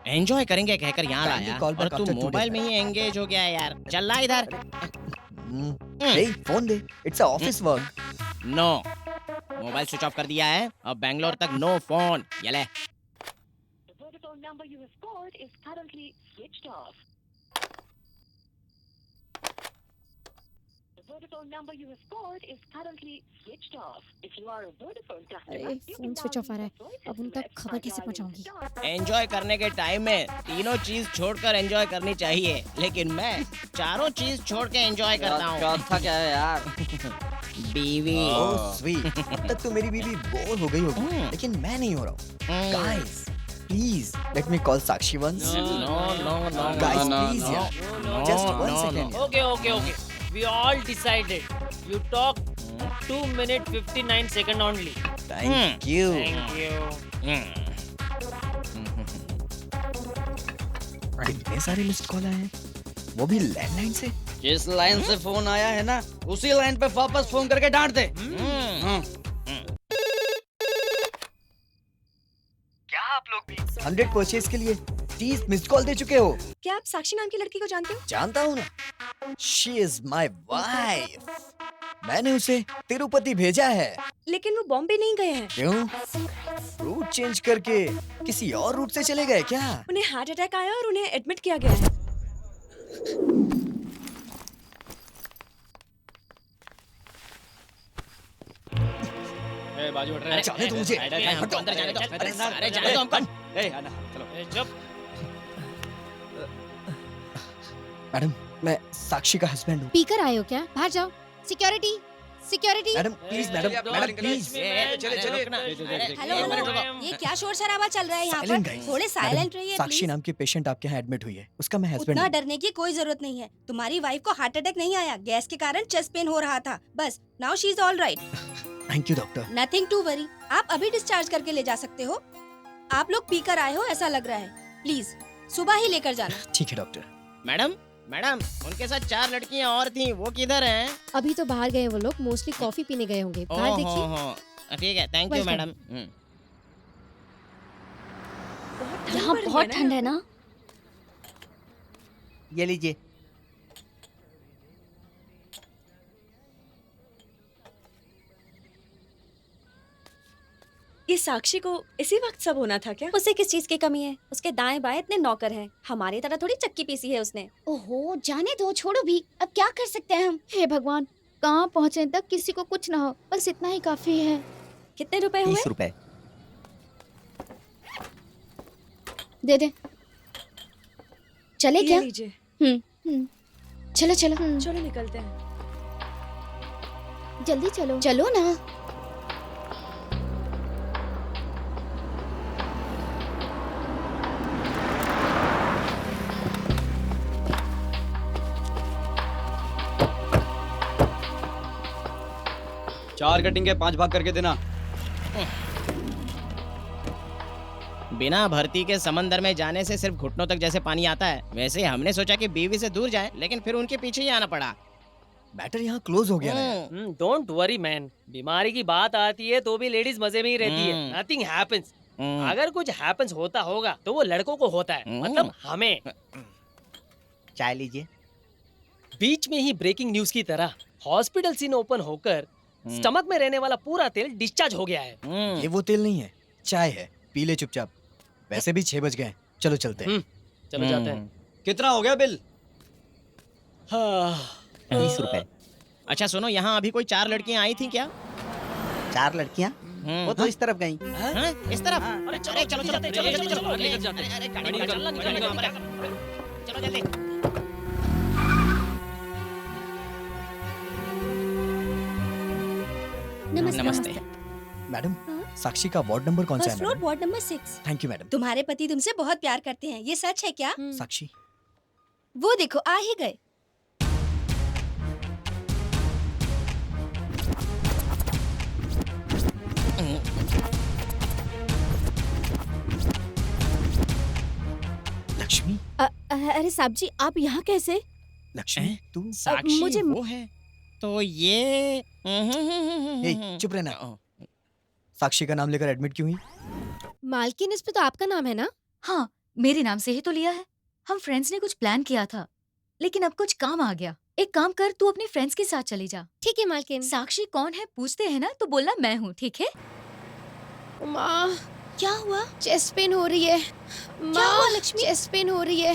enjoy करेंगे कहकर यहाँ लाया call और back तू after 2 मोबाइल days, में ही एंगेज हो गया है यार। चल ला इधर। Hey, phone दे. It's a office work. No, mobile switch off कर दिया है, अब बैंगलोर तक नो फोन। ये ले। अरे फोन स्विच ऑफ आ रहा है, अब उन तक खबर कैसे पहुंचाऊंगी? एंजॉय करने के टाइम में तीनों चीज छोड़कर एंजॉय करनी चाहिए, लेकिन मैं चारों चीज छोड़ के एंजॉय करता हूँ। चौथा क्या है यार? बीवी। Oh, sweet. अब तक तो मेरी बीवी बोर हो गई होगी, लेकिन मैं नहीं हो रहा हूँ। Guys, please let me call Sakshi once. No. Guys, no, please, no, yeah. no, Just no, one no, second. Okay. We all decided. You talk 2 minutes 59 seconds only. Thank you. Thank you. इतने सारे missed call आए हैं, वो भी landline से। जिस line से phone आया है ना, उसी लाइन पे वापस फोन करके डांट दे। क्या आप लोग भी 100 परचेज के लिए 30 मिस्ड कॉल दे चुके हो? क्या आप साक्षी नाम की लड़की को जानते हो? जानता हूँ ना, शी इज माई वाइफ। मैंने उसे तिरुपति भेजा है। लेकिन वो बॉम्बे नहीं गए हैं। क्यों? रूट चेंज करके किसी और रूट से चले गए क्या? उन्हें हार्ट अटैक आया और उन्हें एडमिट किया गया है। बाजू हट रहा है। जाने दो मुझे। हमको अंदर जाने दो। अरे जाने दो हमको। आना, चलो। जब मैडम, मैं साक्षी का हस्बैंड हूँ। पीकर आए हो क्या? बाहर जाओ। Security, security. Madam please, madam please. चले। हेलो, ये क्या शोर शराबा चल रहा है यहाँ Silent पर? guys. थोड़े साइलेंट मैडम, रहिए साक्षी प्लीज। नाम की पेशेंट आपके यहाँ एडमिट हुई है, उसका मैं हस्बैंड उतना हूँ। डरने की कोई जरूरत नहीं है। तुम्हारी वाइफ को हार्ट अटैक नहीं आया, गैस के कारण चेस्ट पेन हो रहा था, बस। Now she is all right. Thank you doctor. Nothing to worry. आप अभी डिस्चार्ज करके ले जा सकते हो। आप लोग पीकर आए हो ऐसा लग रहा है, प्लीज सुबह ही लेकर जाना। ठीक है डॉक्टर। मैडम, उनके साथ 4 लड़कियां और थीं, वो किधर हैं? अभी तो बाहर गए वो लोग, मोस्टली कॉफी पीने गए होंगे। बाहर देखिए। ठीक है, थैंक यू Welcome. मैडम। यहाँ बहुत ठंड है ना? ये लीजिए। ये साक्षी को इसी वक्त सब होना था क्या? उसे किस चीज की कमी है? उसके दाएं बाएं इतने नौकर हैं, हमारी तरह थोड़ी चक्की पीसी है उसने। ओहो, जाने दो, छोड़ो भी। अब क्या कर सकते हैं हम? हे भगवान, कहाँ पहुँचे तक किसी को कुछ ना हो, बस इतना ही काफी है। कितने रुपए हुए? 30 रुपए। दे दे। चले ये क्या? लीजिए। चलो चलो। चलो निकलते हैं। जल्दी चलो। चलो ना। 4 कटिंग के 5 भाग करके देना। बिना भर्ती के समंदर में जाने से सिर्फ घुटनों तक जैसे पानी आता है, वैसे हमने सोचा कि बीवी से दूर जाए, लेकिन फिर उनके पीछे ही आना पड़ा। मैटर यहाँ क्लोज हो गया ना। डोंट वरी मैन, बीमारी की बात आती है तो भी लेडीज मजे में ही रहती है। Nothing happens. अगर कुछ हैपेंस होता होगा तो वो लड़कों को होता है, मतलब हमें। चाय लीजिए। बीच में ही ब्रेकिंग न्यूज की तरह हॉस्पिटल सीन ओपन होकर स्टमक में रहने वाला पूरा तेल डिस्चार्ज हो गया है। ये वो तेल नहीं है, चाय है, पी ले चुपचाप। वैसे भी 6 बज गए, चलो चलते हैं। चलो जाते हैं। कितना हो गया बिल? 20 रुपए। अच्छा सुनो, यहाँ अभी कोई 4 लड़कियाँ आई थी क्या? 4 लड़कियाँ? वो तो इस तरफ गई। इस तरफ? अरे चलो चलो चलो चलो चलो चलो लेकर जाते हैं। अरे गाड़ी निकाल, चलो जल्दी। नमस्ते। मैडम, साक्षी का वार्ड नंबर कौन सा है? First floor, ward number 6। Thank you madam. तुम्हारे पति तुमसे बहुत प्यार करते हैं, ये सच है क्या? साक्षी, वो देखो आ ही गए। लक्ष्मी। अरे साहब जी, आप यहाँ कैसे? लक्ष्मी तू? साक्षी मुझे वो है तो ये चुप रहना। साक्षी का नाम लेकर एडमिट क्यों हुई? मालकिन, इस पे तो आपका नाम है ना? हाँ, मेरे नाम से ही तो लिया है। हम फ्रेंड्स ने कुछ प्लान किया था, लेकिन अब कुछ काम आ गया। एक काम कर, तू अपने फ्रेंड्स के साथ चली जा। ठीक है मालकिन। साक्षी कौन है पूछते हैं ना तो बोलना मैं हूँ, ठीक है? माँ, क्या हुआ? चेस्ट पेन हो रही है। क्या हुआ लक्ष्मी? चेस्ट पेन हो रही है।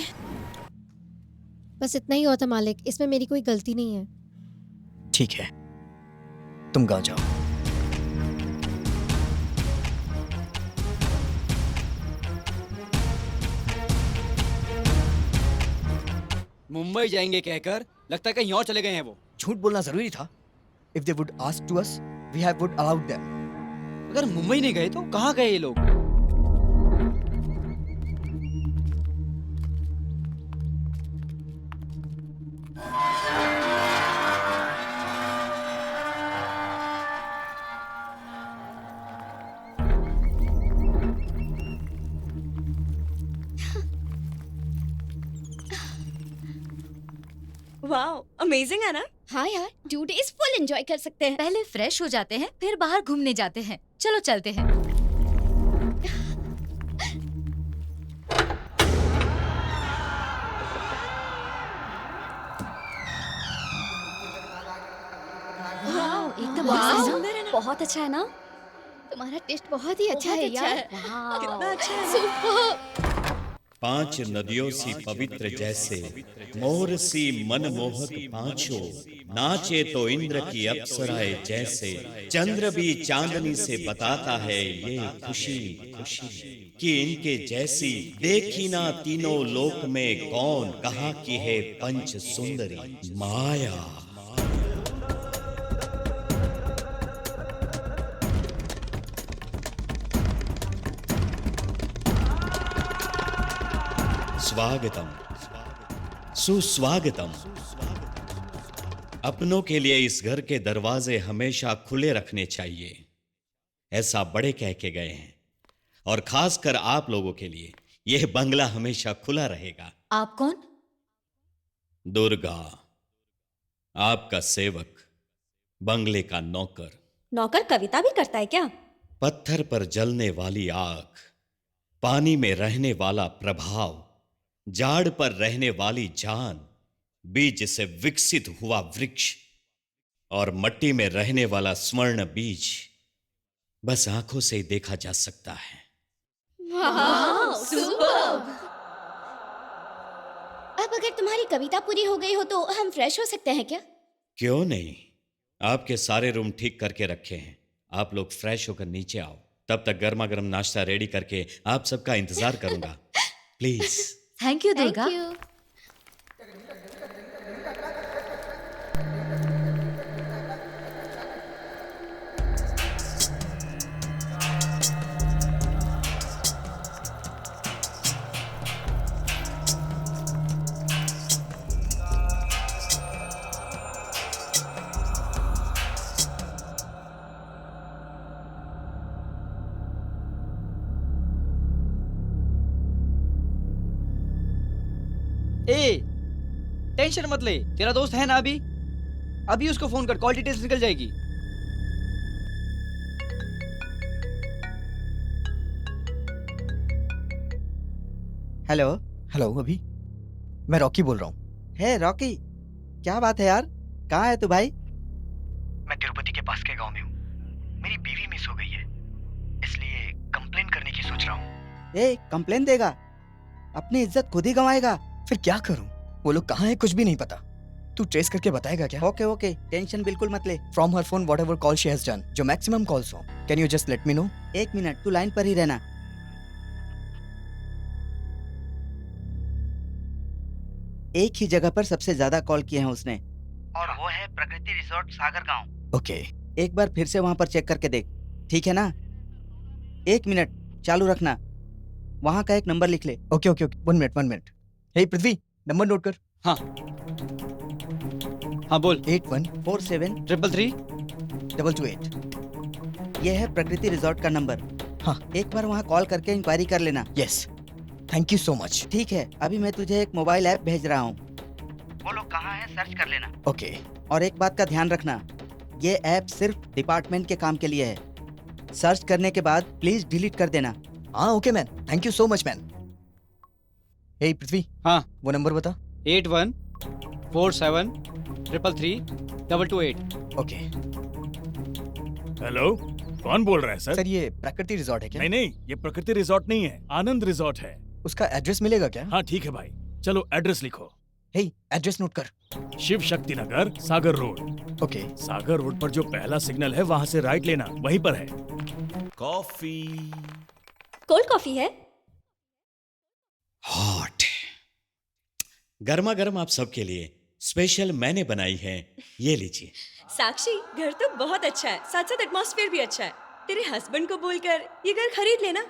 बस इतना ही हुआ था मालिक, इसमें मेरी कोई गलती नहीं है। ठीक है, तुम गाँव जाओ। मुंबई जाएंगे कहकर लगता है कहीं और चले गए हैं वो। झूठ बोलना जरूरी था। If they would ask to us, we have would allowed them. अगर मुंबई नहीं गए तो कहाँ गए ये लोग? वाओ, अमेजिंग है ना? हाँ यार, 2 days फुल एंजॉय कर सकते हैं। पहले फ्रेश हो जाते हैं, फिर बाहर घूमने जाते हैं। चलो चलते हैं। एकदम सुंदर है ना? बहुत अच्छा है ना? तुम्हारा टेस्ट बहुत ही अच्छा है यार। कितना अच्छा है। सुपर। 5 नदियों सी पवित्र जैसे, मोर सी मनमोहक पांचों, नाचे तो इंद्र की अप्सराएं जैसे, चंद्र भी चांदनी से बताता है ये खुशी खुशी कि इनके जैसी देखी ना तीनों लोक में कौन, कहाँ की है पंच सुंदरी माया। स्वागतम, सुस्वागतम। अपनों के लिए इस घर के दरवाजे हमेशा खुले रखने चाहिए, ऐसा बड़े कह के गए हैं। और खासकर आप लोगों के लिए यह बंगला हमेशा खुला रहेगा। आप कौन? दुर्गा, आपका सेवक, बंगले का नौकर। नौकर कविता भी करता है क्या? पत्थर पर जलने वाली आग, पानी में रहने वाला प्रभाव, जाड़ पर रहने वाली जान, बीज से विकसित हुआ वृक्ष और मट्टी में रहने वाला स्वर्ण बीज बस आंखों से ही देखा जा सकता है। अब अगर तुम्हारी कविता पूरी हो गई हो तो हम फ्रेश हो सकते हैं क्या? क्यों नहीं, आपके सारे रूम ठीक करके रखे हैं। आप लोग फ्रेश होकर नीचे आओ, तब तक गर्मा गर्म नाश्ता रेडी करके आप सबका इंतजार करूंगा। Please. Thank you Durga. Tension मत ले, तेरा दोस्त है ना अभी, अभी उसको फोन कर, कॉल डिटेल्स निकल जाएगी। हेलो हेलो अभी मैं रॉकी बोल रहा हूँ। हे रॉकी, क्या बात है यार, कहाँ है तू भाई? मैं तिरुपति के पास के गांव में हूँ। मेरी बीवी मिस हो गई है, इसलिए कंप्लेन करने की सोच रहा हूँ। ए, कंप्लेन देगा? अपनी इज्जत खुद ही गंवाएगा। फिर क्या करूँ? वो लोग कहाँ है कुछ भी नहीं पता। तू ट्रेस करके बताएगा क्या? ओके ओके, टेंशन बिल्कुल मत ले। From her phone whatever call she has done, जो मैक्सिमम कॉल्स हो, can you just let me know? 1 minute, तू लाइन पर ही रहना। एक ही जगह पर सबसे ज्यादा कॉल किए हैं उसने, और वो है प्रकृति रिसोर्ट सागर गांव। ओके, एक बार फिर से वहां पर चेक करके देख, ठीक है ना? 1 मिनट चालू रखना, वहां का एक नंबर लिख ले। Okay okay, 1 minute. Hey Prithvi, number note कर। हाँ हाँ बोल। 8147 333 ये है प्रकृति रिसोर्ट का नंबर। हाँ, एक बार वहाँ कॉल करके इंक्वायरी कर लेना। Yes, thank you so much. ठीक है, अभी मैं तुझे एक मोबाइल ऐप भेज रहा हूँ, वो लोग कहाँ हैं सर्च कर लेना। ओके। और एक बात का ध्यान रखना, ये ऐप सिर्फ डिपार्टमेंट के काम के लिए है। सर्च करने के बाद प्लीज डिलीट कर देना। हाँ okay man, thank you so much man. Hey Prithvi, हाँ वो नंबर बता। 8147 333 228। ओके। हेलो, कौन बोल रहा है सर? सर ये प्रकृति रिसोर्ट है क्या? नहीं, ये प्रकृति रिसोर्ट नहीं है, आनंद रिसोर्ट है। उसका एड्रेस मिलेगा क्या? हाँ ठीक है भाई, चलो एड्रेस लिखो। हे, एड्रेस नोट कर। शिव शक्ति नगर, सागर रोड। ओके। सागर रोड पर जो पहला सिग्नल है वहाँ से राइट लेना, वहीं पर है। कॉफी। कोल्ड कॉफी है? हॉट। गर्मा गर्म आप सबके लिए स्पेशल मैंने बनाई है, ये लीजिए। साक्षी, घर तो बहुत अच्छा है, साथ साथ एटमॉस्फेयर भी अच्छा है। तेरे हस्बैंड को बोलकर ये घर खरीद लेना।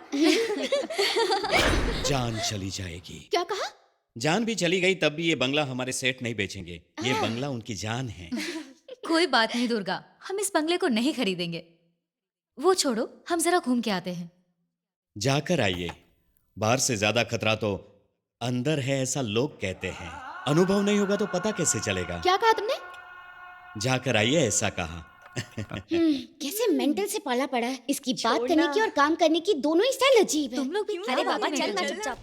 जान चली जाएगी। क्या कहा? जान भी चली गई तब भी ये बंगला हमारे सेठ नहीं बेचेंगे, ये बंगला उनकी जान है। कोई बात नहीं दुर्गा, हम इस बंगले को नहीं खरीदेंगे। वो छोड़ो, हम जरा घूम के आते हैं। जाकर आइए, बाहर से ज्यादा खतरा तो अंदर है ऐसा लोग कहते हैं। अनुभव नहीं होगा तो पता कैसे चलेगा? क्या कहा तुमने? जाकर आइए ऐसा कहा। कैसे मेंटल से पाला पड़ा है। इसकी बात करने की और काम करने की दोनों ही स्टाइल अजीब है। तुम लोग भी अरे बाबा चल ना चुपचाप।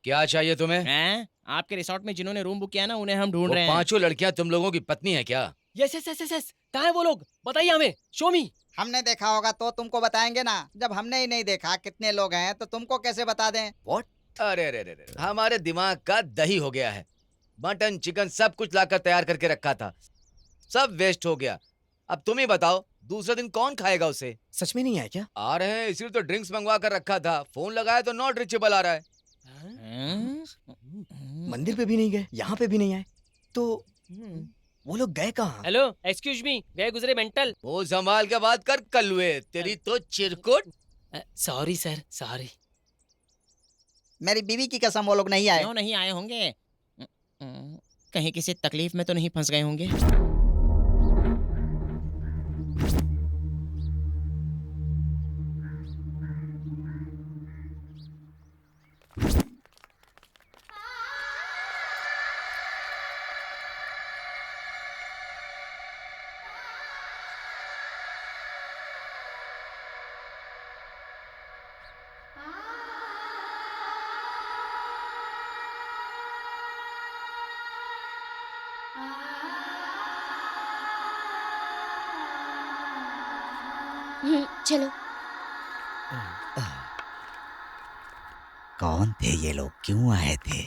क्या चाहिए तुम्हें? हैं? आपके रिसोर्ट में जिन्होंने रूम बुक किया ना, उन्हें हम ढूंढ वो रहे हैं। पांचों लड़कियां तुम लोगों की पत्नी है क्या? Yes yes yes yes yes, कहाँ है वो लोग? बताइए हमें, शो मी। हमने देखा होगा तो तुमको बताएंगे ना। जब हमने ही नहीं देखा कितने लोग हैं तो तुमको कैसे बता दें? What? अरे अरे अरे अरे, हमारे दिमाग का दही हो गया है। मटन चिकन सब कुछ लाकर तैयार करके रखा था, सब वेस्ट हो गया। अब तुम ही बताओ दूसरे दिन कौन खाएगा उसे? सच में नहीं आया क्या? आ रहे हैं, इसीलिए तो ड्रिंक्स मंगवा कर रखा था। फोन लगाया तो नॉट रीचेबल आ रहा है। मंदिर पे भी नहीं गए, यहाँ पे भी नहीं आए, तो वो लोग गए कहाँ? हेलो, एक्सक्यूज मी, गए गुजरे मेंटल। वो संभाल के बात कर कल्लुए, तेरी तो चिरकुट। Sorry sir, sorry. मेरी बीवी की कसम वो लोग नहीं आए। क्यों नहीं आए होंगे? कहीं किसी तकलीफ में तो नहीं फंस गए होंगे? चलो। कौन थे ये लोग, क्यों आए थे?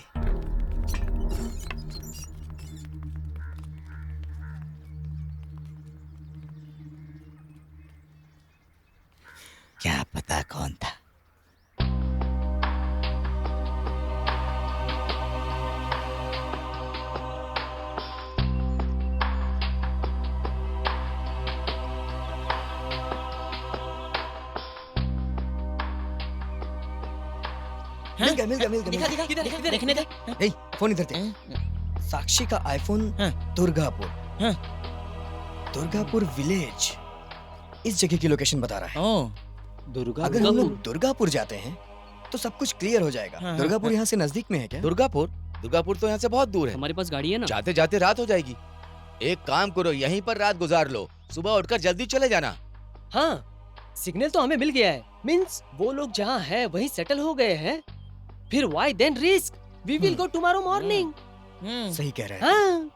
क्या पता कौन था। मिल गया। देखने दे। ए, फोन इधर दे। साक्षी का आईफोन दुर्गापुर। दुर्गापुर विलेज इस जगह की लोकेशन बता रहा है। अगर हम लोग दुर्गापुर जाते हैं तो सब कुछ क्लियर हो जाएगा। दुर्गापुर यहाँ से नजदीक में है क्या? दुर्गापुर तो यहाँ से बहुत दूर है। हमारे पास गाड़ी है ना। जाते जाते रात हो जाएगी। एक काम करो, यहीं पर रात गुजार लो, सुबह उठकर जल्दी चले जाना। हाँ, सिग्नल तो हमें मिल गया है। मींस वो लोग जहाँ है वहीं सेटल हो गए हैं। फिर why then risk? We will go tomorrow morning. सही कह रहे हैं। हाँ।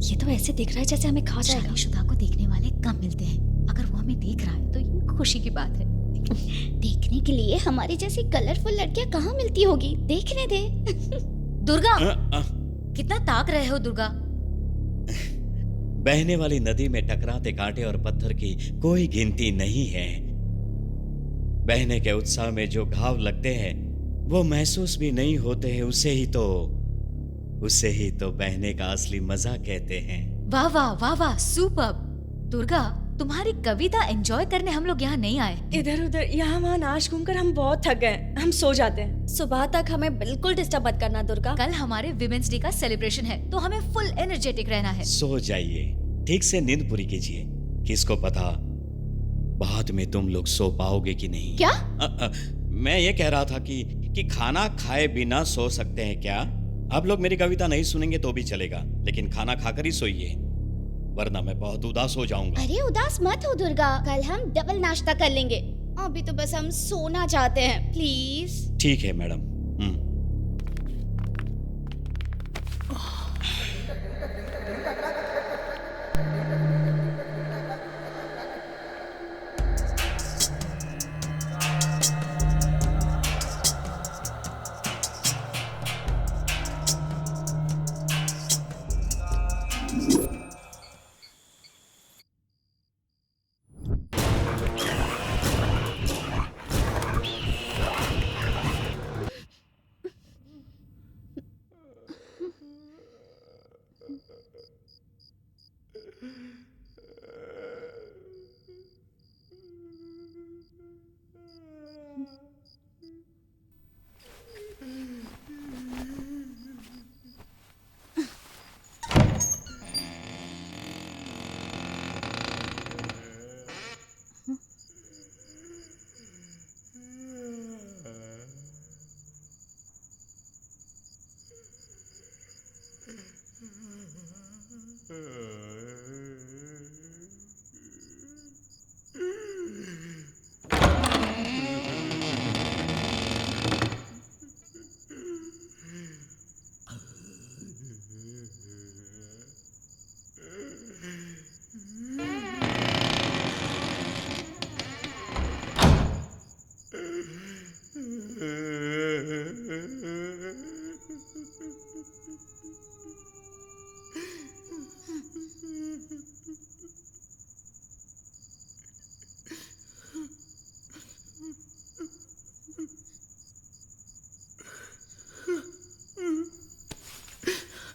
ये तो ऐसे दिख रहा है जैसे हमें खा जाएगा। शादीशुदा को देखने वाले कम मिलते हैं। अगर वो हमें देख रहा है तो ये खुशी की बात है। देखने के लिए हमारी जैसी कलरफुल लड़कियां कहाँ मिलती होगी, देखने दे। दुर्गा, कितना ताक रहे हो दुर्गा? बहने वाली नदी में टकराते कांटे और पत्थर की कोई गिनती नहीं है। बहने के उत्साह में जो घाव लगते हैं वो महसूस भी नहीं होते हैं। उसे ही तो बहने का असली मजा कहते हैं। वाह वाह वाह वाह, सुपर्ब। दुर्गा, तुम्हारी कविता एंजॉय करने हम लोग यहाँ नहीं आए। इधर उधर यहाँ वहाँ नाच घूमकर हम बहुत थक गए, हम सो जाते हैं। सुबह तक हमें बिल्कुल डिस्टर्ब मत करना दुर्गा। कल हमारे विमेंस डे का सेलिब्रेशन है तो हमें फुल एनर्जेटिक रहना है। सो जाइए, ठीक से नींद पूरी कीजिए। किसको पता बाद में तुम लोग सो पाओगे कि नहीं। क्या? मैं ये कह रहा था कि खाना खाए बिना सो सकते हैं क्या? आप लोग मेरी कविता नहीं सुनेंगे तो भी चलेगा, लेकिन खाना खाकर ही सोइए, वरना मैं बहुत उदास हो जाऊंगा। अरे उदास मत हो दुर्गा, कल हम डबल नाश्ता कर लेंगे। अभी तो बस हम सोना चाहते हैं, प्लीज। ठीक है मैडम।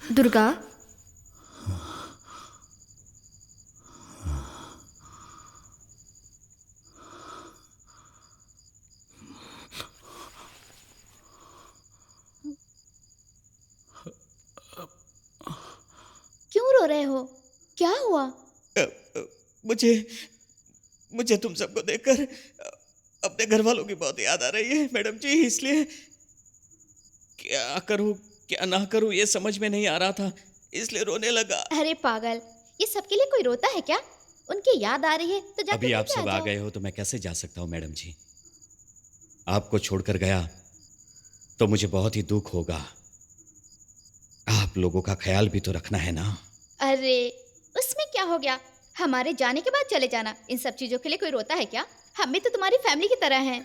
दुर्गा, क्यों रो रहे हो? क्या हुआ? मुझे तुम सबको देखकर अपने घर वालों की बहुत याद आ रही है मैडम जी, इसलिए क्या करूं क्या ना करूं ये समझ में नहीं आ रहा था, इसलिए रोने लगा। अरे पागल, ये सबके लिए कोई रोता है क्या? उनकी याद आ रही है तो जाके अभी आप लेके सब आ जाओ। गए हो तो मैं कैसे जा सकता हूँ मैडम जी? आपको छोड़कर गया तो मुझे बहुत ही दुख होगा। आप लोगों का ख्याल भी तो रखना है ना। अरे उसमें क्या हो गया, हमारे जाने के बाद चले जाना। इन सब चीजों के लिए कोई रोता है क्या? हम भी तो तुम्हारी फैमिली की तरह हैं।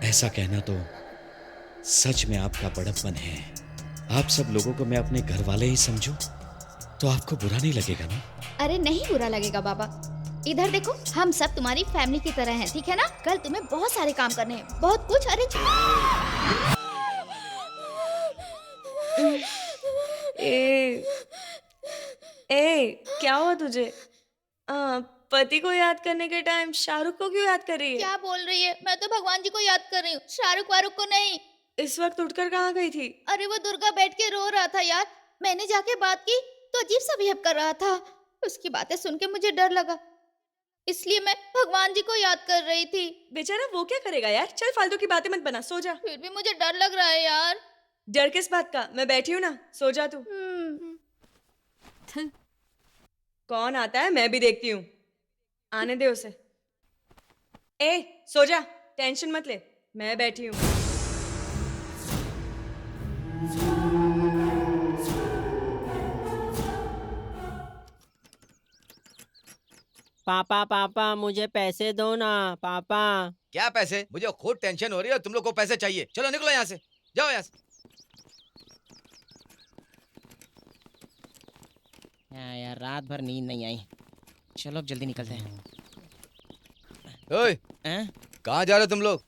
ऐसा कहना तो सच में आपका बड़प्पन है। आप सब लोगों को मैं अपने घर वाले ही समझूं तो आपको बुरा नहीं लगेगा ना? अरे नहीं बुरा लगेगा बाबा। इधर देखो, हम सब तुम्हारी फैमिली की तरह हैं, ठीक है ना? कल तुम्हें बहुत सारे काम करने हैं, बहुत कुछ अरेंज। क्या हुआ तुझे? पति को याद करने के टाइम शाहरुख को क्यों याद कर रही है? क्या बोल रही है? मैं तो भगवान जी को याद कर रही हूँ, शाहरुख वारुख को नहीं। इस वक्त उठकर कहाँ गई थी? अरे वो दुर्गा बैठ के रो रहा था यार। मैंने जाके बात की तो अजीब सा बिहेव कर रहा था। उसकी बातें सुन के मुझे डर लगा, इसलिए मैं भगवान जी को याद कर रही थी। बेचारा वो क्या करेगा यार, चल फालतू की बातें मत बना, सो जा। फिर भी मुझे डर लग रहा है यार। डर किस बात का? मैं बैठी हूँ ना, सो जा तू। कौन आता है मैं भी देखती हूँ, आने दे उसे। सो जा, टेंशन मत ले, मैं बैठी हूँ। पापा पापा मुझे पैसे दो ना पापा। क्या पैसे? मुझे खुद टेंशन हो रही है और तुम लोग को पैसे चाहिए। चलो निकलो यहाँ से, जाओ यहाँ से। यार रात भर नींद नहीं आई, चलो अब जल्दी निकलते हैं। ओए, कहाँ जा रहे हो तुम लोग?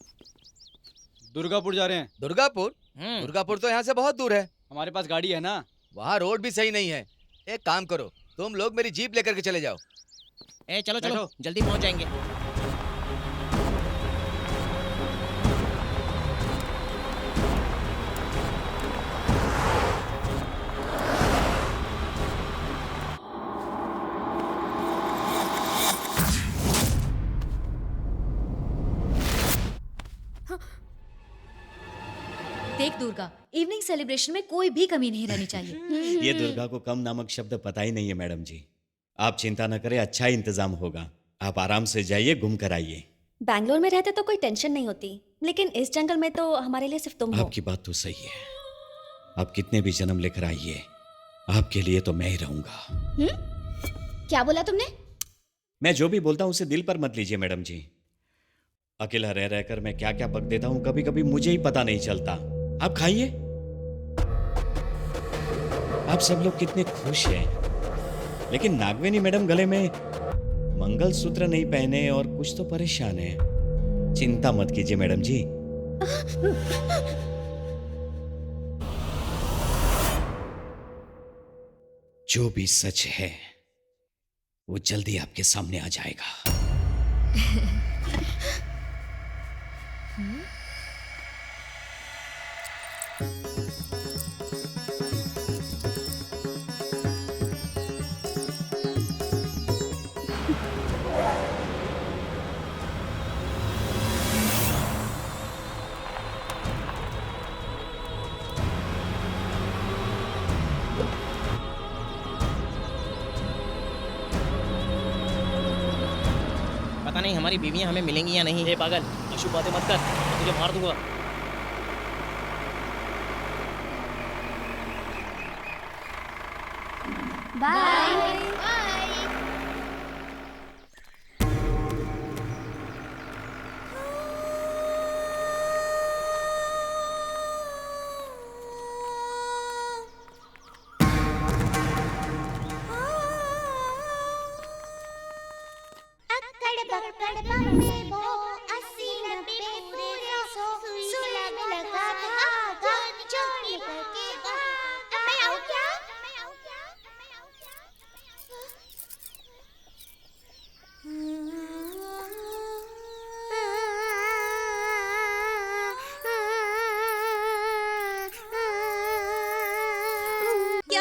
दुर्गापुर जा रहे हैं। दुर्गापुर? दुर्गापुर तो यहाँ से बहुत दूर है। हमारे पास गाड़ी है ना। वहाँ रोड भी सही नहीं है। एक काम करो, तुम लोग मेरी जीप लेकर के चले जाओ। चलो चलो जल्दी पहुंच जाएंगे। देख दुर्गा, इवनिंग सेलिब्रेशन में कोई भी कमी नहीं रहनी चाहिए। ये दुर्गा को कम नामक शब्द पता ही नहीं है मैडम जी। आप चिंता न करें, अच्छा इंतजाम होगा। आप आराम से जाइए, घूम कर आइए। बैंगलोर में रहते तो कोई टेंशन नहीं होती, लेकिन इस जंगल में तो हमारे लिए सिर्फ तुम हो। आपकी बात तो सही है। आप कितने भी जन्म लेकर आइए, आपके लिए तो मैं ही रहूंगा। क्या बोला तुमने? मैं जो भी बोलता हूँ उसे दिल पर मत लीजिए मैडम जी। अकेला रह रहकर मैं क्या क्या पक देता हूँ, कभी कभी मुझे ही पता नहीं चलता। आप खाइए। आप सब लोग कितने खुश हैं, लेकिन नागवेनी मैडम गले में मंगलसूत्र नहीं पहने और कुछ तो परेशान है। चिंता मत कीजिए मैडम जी। जो भी सच है वो जल्दी आपके सामने आ जाएगा। पता नहीं हमारी बीवियां हमें मिलेंगी या नहीं। हे पागल, अशुभ बातें मत कर, तुझे मार दूंगा। बाय।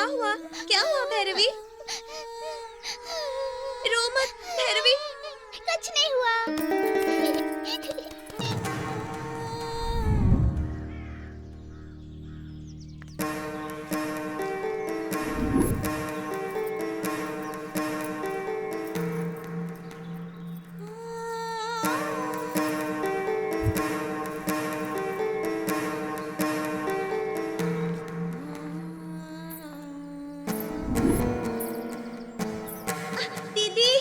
हुआ? क्या हुआ भैरवी? रो मत भैरवी। कुछ नहीं हुआ। दीदी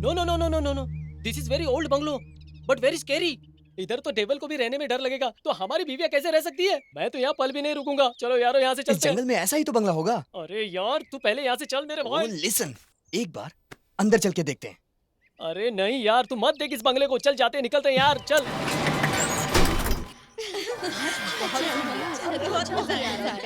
no no no no no no no, this is very old bungalow but very scary. इधर तो डेविल को भी रहने में डर लगेगा, तो हमारी बीवियां कैसे रह सकती है? मैं तो यहाँ पल भी नहीं रुकूंगा। चलो यारो यहाँ से इस चलते हैं। जंगल में ऐसा ही तो बंगला होगा। अरे यार तू पहले यहाँ से चल मेरे भाई। लिसन, एक बार अंदर चल के देखते हैं। अरे नहीं यार तू मत देख इस बंगले को। चल जाते हैं, निकलते हैं यार, चल। बहुत मजा आया।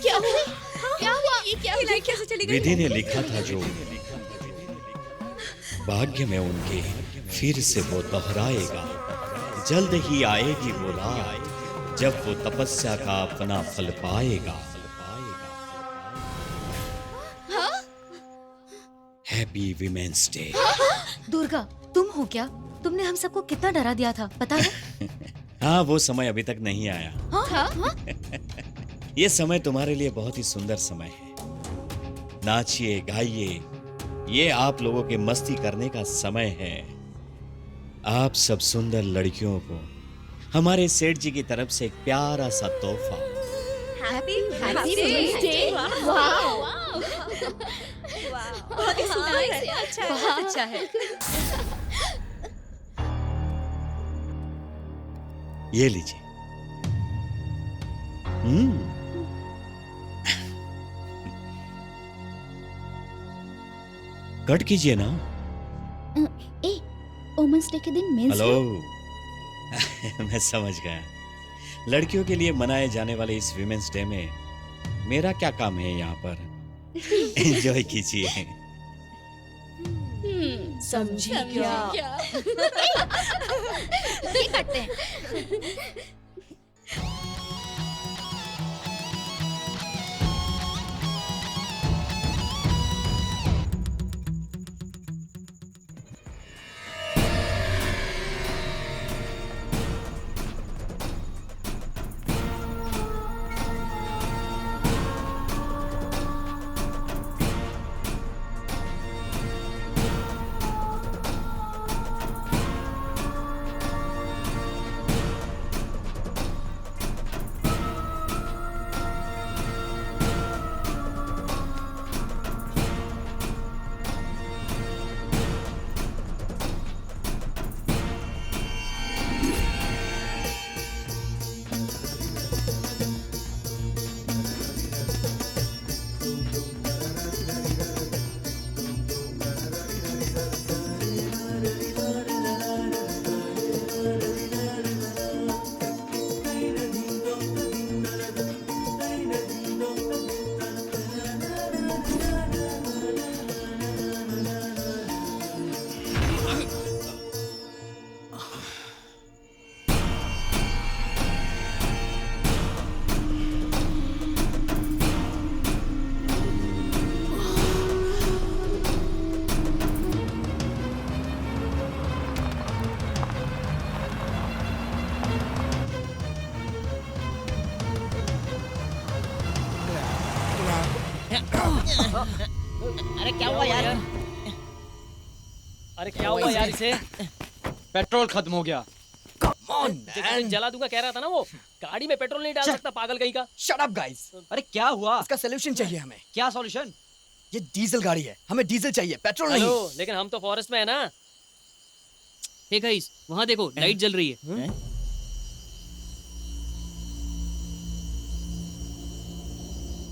क्या हुआ? क्या हुआ? ये लाइट कैसे चली गई? विधि ने लिखा था जो भाग्य में उनके फिर से वो दोहराएगा। जल्द ही आएगी वो रात जब वो तपस्या का अपना फल पाएगा। Happy women's day. दुर्गा, तुम हो क्या? तुमने हम सबको कितना डरा दिया था, पता है? हाँ, वो समय अभी तक नहीं आया। हाँ? ये समय तुम्हारे लिए बहुत ही सुंदर समय है। नाचिए गाइए, ये आप लोगों के मस्ती करने का समय है। आप सब सुंदर लड़कियों को हमारे सेठ जी की तरफ से एक प्यारा सा तोहफा। Happy day. वाओ बहुत ही सुंदर है। अच्छा है, बहुत अच्छा है। ये लीजिए। कट कीजिए ना। ए, वुमेन्स डे के दिन मेंस हेलो। मैं समझ गया। लड़कियों के लिए मनाए जाने वाले इस विमेंस डे में मेरा क्या काम है यहाँ पर? एंजॉय कीजिए। समझी क्या? ये करते हैं। अरे क्या हुआ यार? अरे क्या हुआ यार इसे? पेट्रोल खत्म हो गया। जला दूंगा कह रहा था ना वो। गाड़ी में पेट्रोल नहीं डाल सकता पागल कहीं का। Shut up guys. अरे क्या हुआ? इसका सॉल्यूशन चाहिए हमें। क्या सॉल्यूशन? ये डीजल गाड़ी है, हमें डीजल चाहिए, पेट्रोल नहीं। हेलो, लेकिन हम तो फॉरेस्ट में है ना। हे गाइस, वहाँ देखो लाइट जल रही है।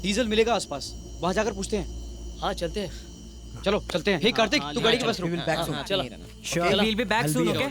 डीजल मिलेगा आसपास, वहाँ जाकर पूछते हैं। हाँ चलते हैं। चलो चलते हैं। हे कार्तिक, तू गाड़ी के पास रुक। चलो। Sure, we'll be back soon, okay?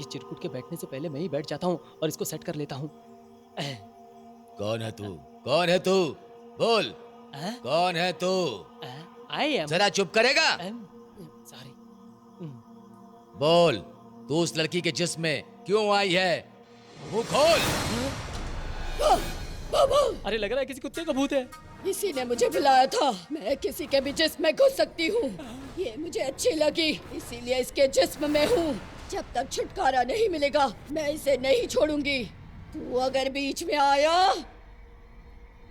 ये चिरकुट के बैठने से पहले मैं ही बैठ जाता हूँ और इसको सेट कर लेता हूँ। कौन है तू? कौन है तू? बोल। कौन है तू? I am. जरा चुप करेगा? सॉरी। बोल, तू उस लड़की के जिस्म में क्यों आई है? मुंह खोल। अरे लग रहा है किसी कुत्ते का भूत है। इसी ने मुझे बुलाया था। मैं किसी के भी जिस्म में घुस सकती हूँ। ये मुझे अच्छी लगी, इसीलिए इसके जिस्म में हूँ। जब तक छुटकारा नहीं मिलेगा मैं इसे नहीं छोड़ूंगी। तू अगर बीच में आया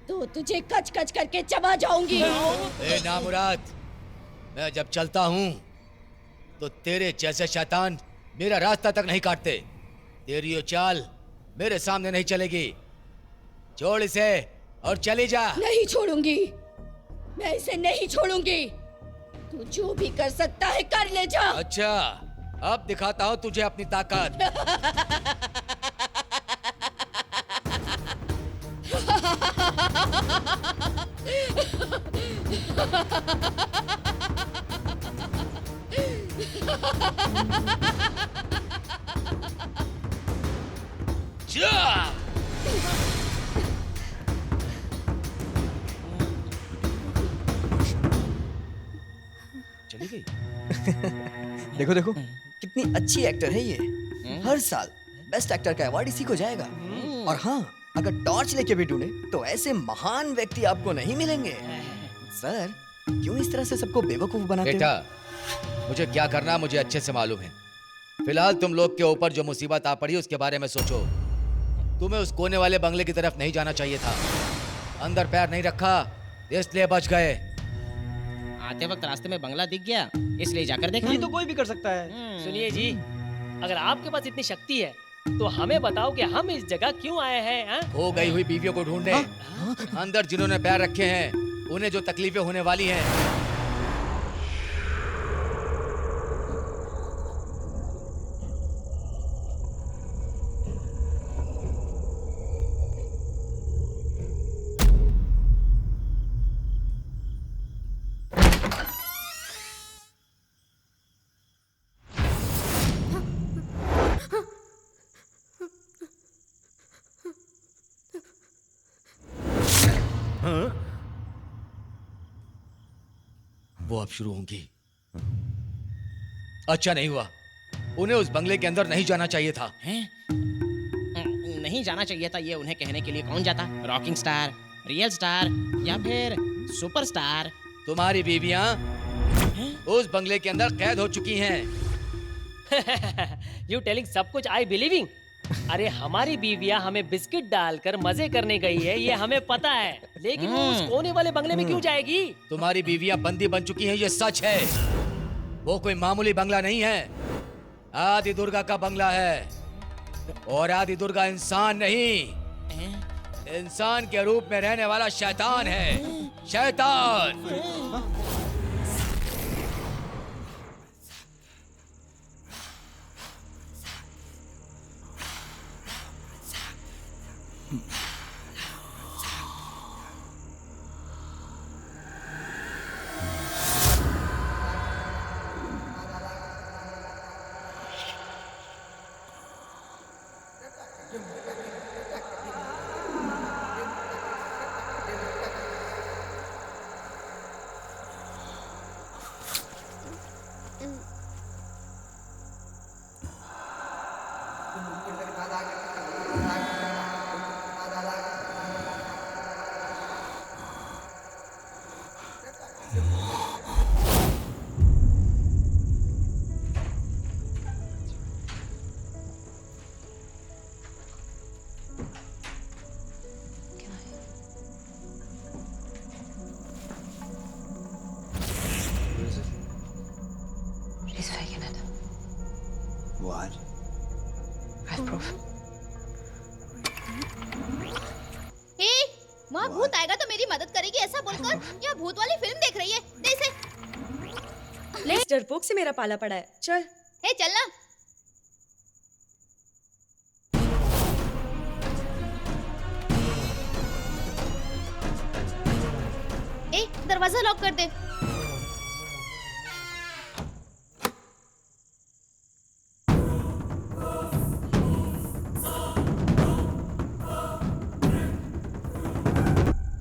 तो तुझे कच कच करके चबा जाऊंगी। ए नामुराद, मैं जब चलता हूँ तो तेरे जैसे शैतान मेरा रास्ता तक नहीं काटते। तेरी ये चाल मेरे सामने नहीं चलेगी। छोड़ इसे और चली जा। नहीं छोड़ूंगी, मैं इसे नहीं छोड़ूंगी। तू जो भी कर सकता है कर ले जा। अच्छा, अब दिखाता हूँ तुझे अपनी ताकत। चली गई। देखो देखो कितनी अच्छी एक्टर है ये। हर साल बेस्ट एक्टर का अवार्ड इसी को जाएगा। और हाँ, अगर टॉर्च लेके भी ढूंढे तो ऐसे महान व्यक्ति आपको नहीं मिलेंगे। सर, क्यों इस तरह से सबको बेवकूफ बनाते हो? बेटा, मुझे क्या करना मुझे अच्छे से मालूम है। फिलहाल तुम लोग के ऊपर जो मुसीबत आ पड़ी उसके बारे में सोचो। तुम्हें उस कोने वाले बंगले की तरफ नहीं जाना चाहिए था। अंदर पैर नहीं रखा इसलिए बच गए। आते वक्त रास्ते में बंगला दिख गया इसलिए जाकर देखा। ये तो कोई भी कर सकता है। सुनिए जी, अगर आपके पास इतनी शक्ति है तो हमें बताओ कि हम इस जगह क्यों आए हैं? हो गई हुई बीवियों को ढूंढने। अंदर जिन्होंने पैर रखे हैं उन्हें जो तकलीफें होने वाली हैं। वो अब शुरू होंगी। अच्छा नहीं हुआ, उन्हें उस बंगले के अंदर नहीं जाना चाहिए था। नहीं जाना चाहिए था, ये उन्हें कहने के लिए कौन जाता? रॉकिंग स्टार, रियल स्टार या फिर सुपरस्टार? तुम्हारी बीवियां उस बंगले के अंदर कैद हो चुकी हैं। यू टेलिंग सब कुछ आई बिलीविंग। अरे हमारी बीवियां हमें बिस्किट डालकर मजे करने गई है, ये हमें पता है, लेकिन वो उस कोने वाले बंगले में क्यों जाएगी? तुम्हारी बीवियां बंदी बन चुकी हैं, ये सच है। वो कोई मामूली बंगला नहीं है, आदि दुर्गा का बंगला है। और आदि दुर्गा इंसान नहीं, इंसान के रूप में रहने वाला शैतान है। शैतान। He's faking it. What? I have proof. हे, वहाँ भूत आएगा तो मेरी मदद करेगी ऐसा बोलकर यह भूत वाली फिल्म देख रही है। दे इसे। इस डरपोक से मेरा पाला पड़ा है। चल। हे चलना। ए, दरवाजा लॉक कर दे।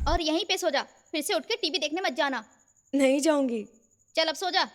और यहीं पे सो जा, फिर से उठ के टीवी देखने मत जाना। नहीं जाऊंगी। चल अब सो जा।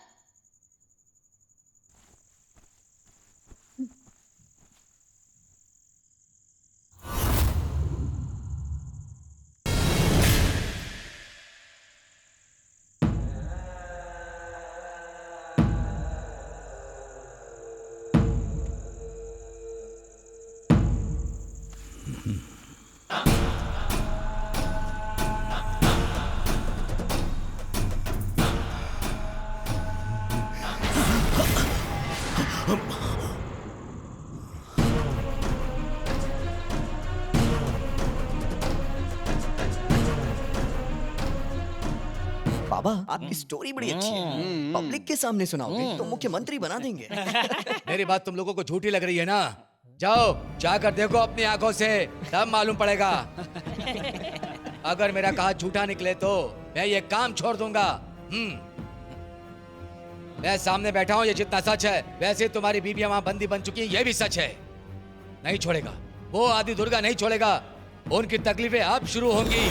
बाबा आपकी स्टोरी बड़ी अच्छी है। पब्लिक के सामने सुनाओगे तो मुख्यमंत्री बना देंगे। मेरी बात तुम लोगों को झूठी लग रही है ना? जाओ जाकर देखो अपनी आंखों से, तब मालूम पड़ेगा। अगर मेरा कहा झूठा निकले तो मैं ये काम छोड़ दूंगा। मैं सामने बैठा हूँ, ये जितना सच है वैसे तुम्हारी बीबियां वहां बंदी बन चुकी हैं, ये भी सच है। नहीं छोड़ेगा वो, आदि दुर्गा नहीं छोड़ेगा। उनकी तकलीफें अब शुरू होंगी।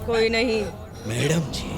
कोई नहीं। मैडम जी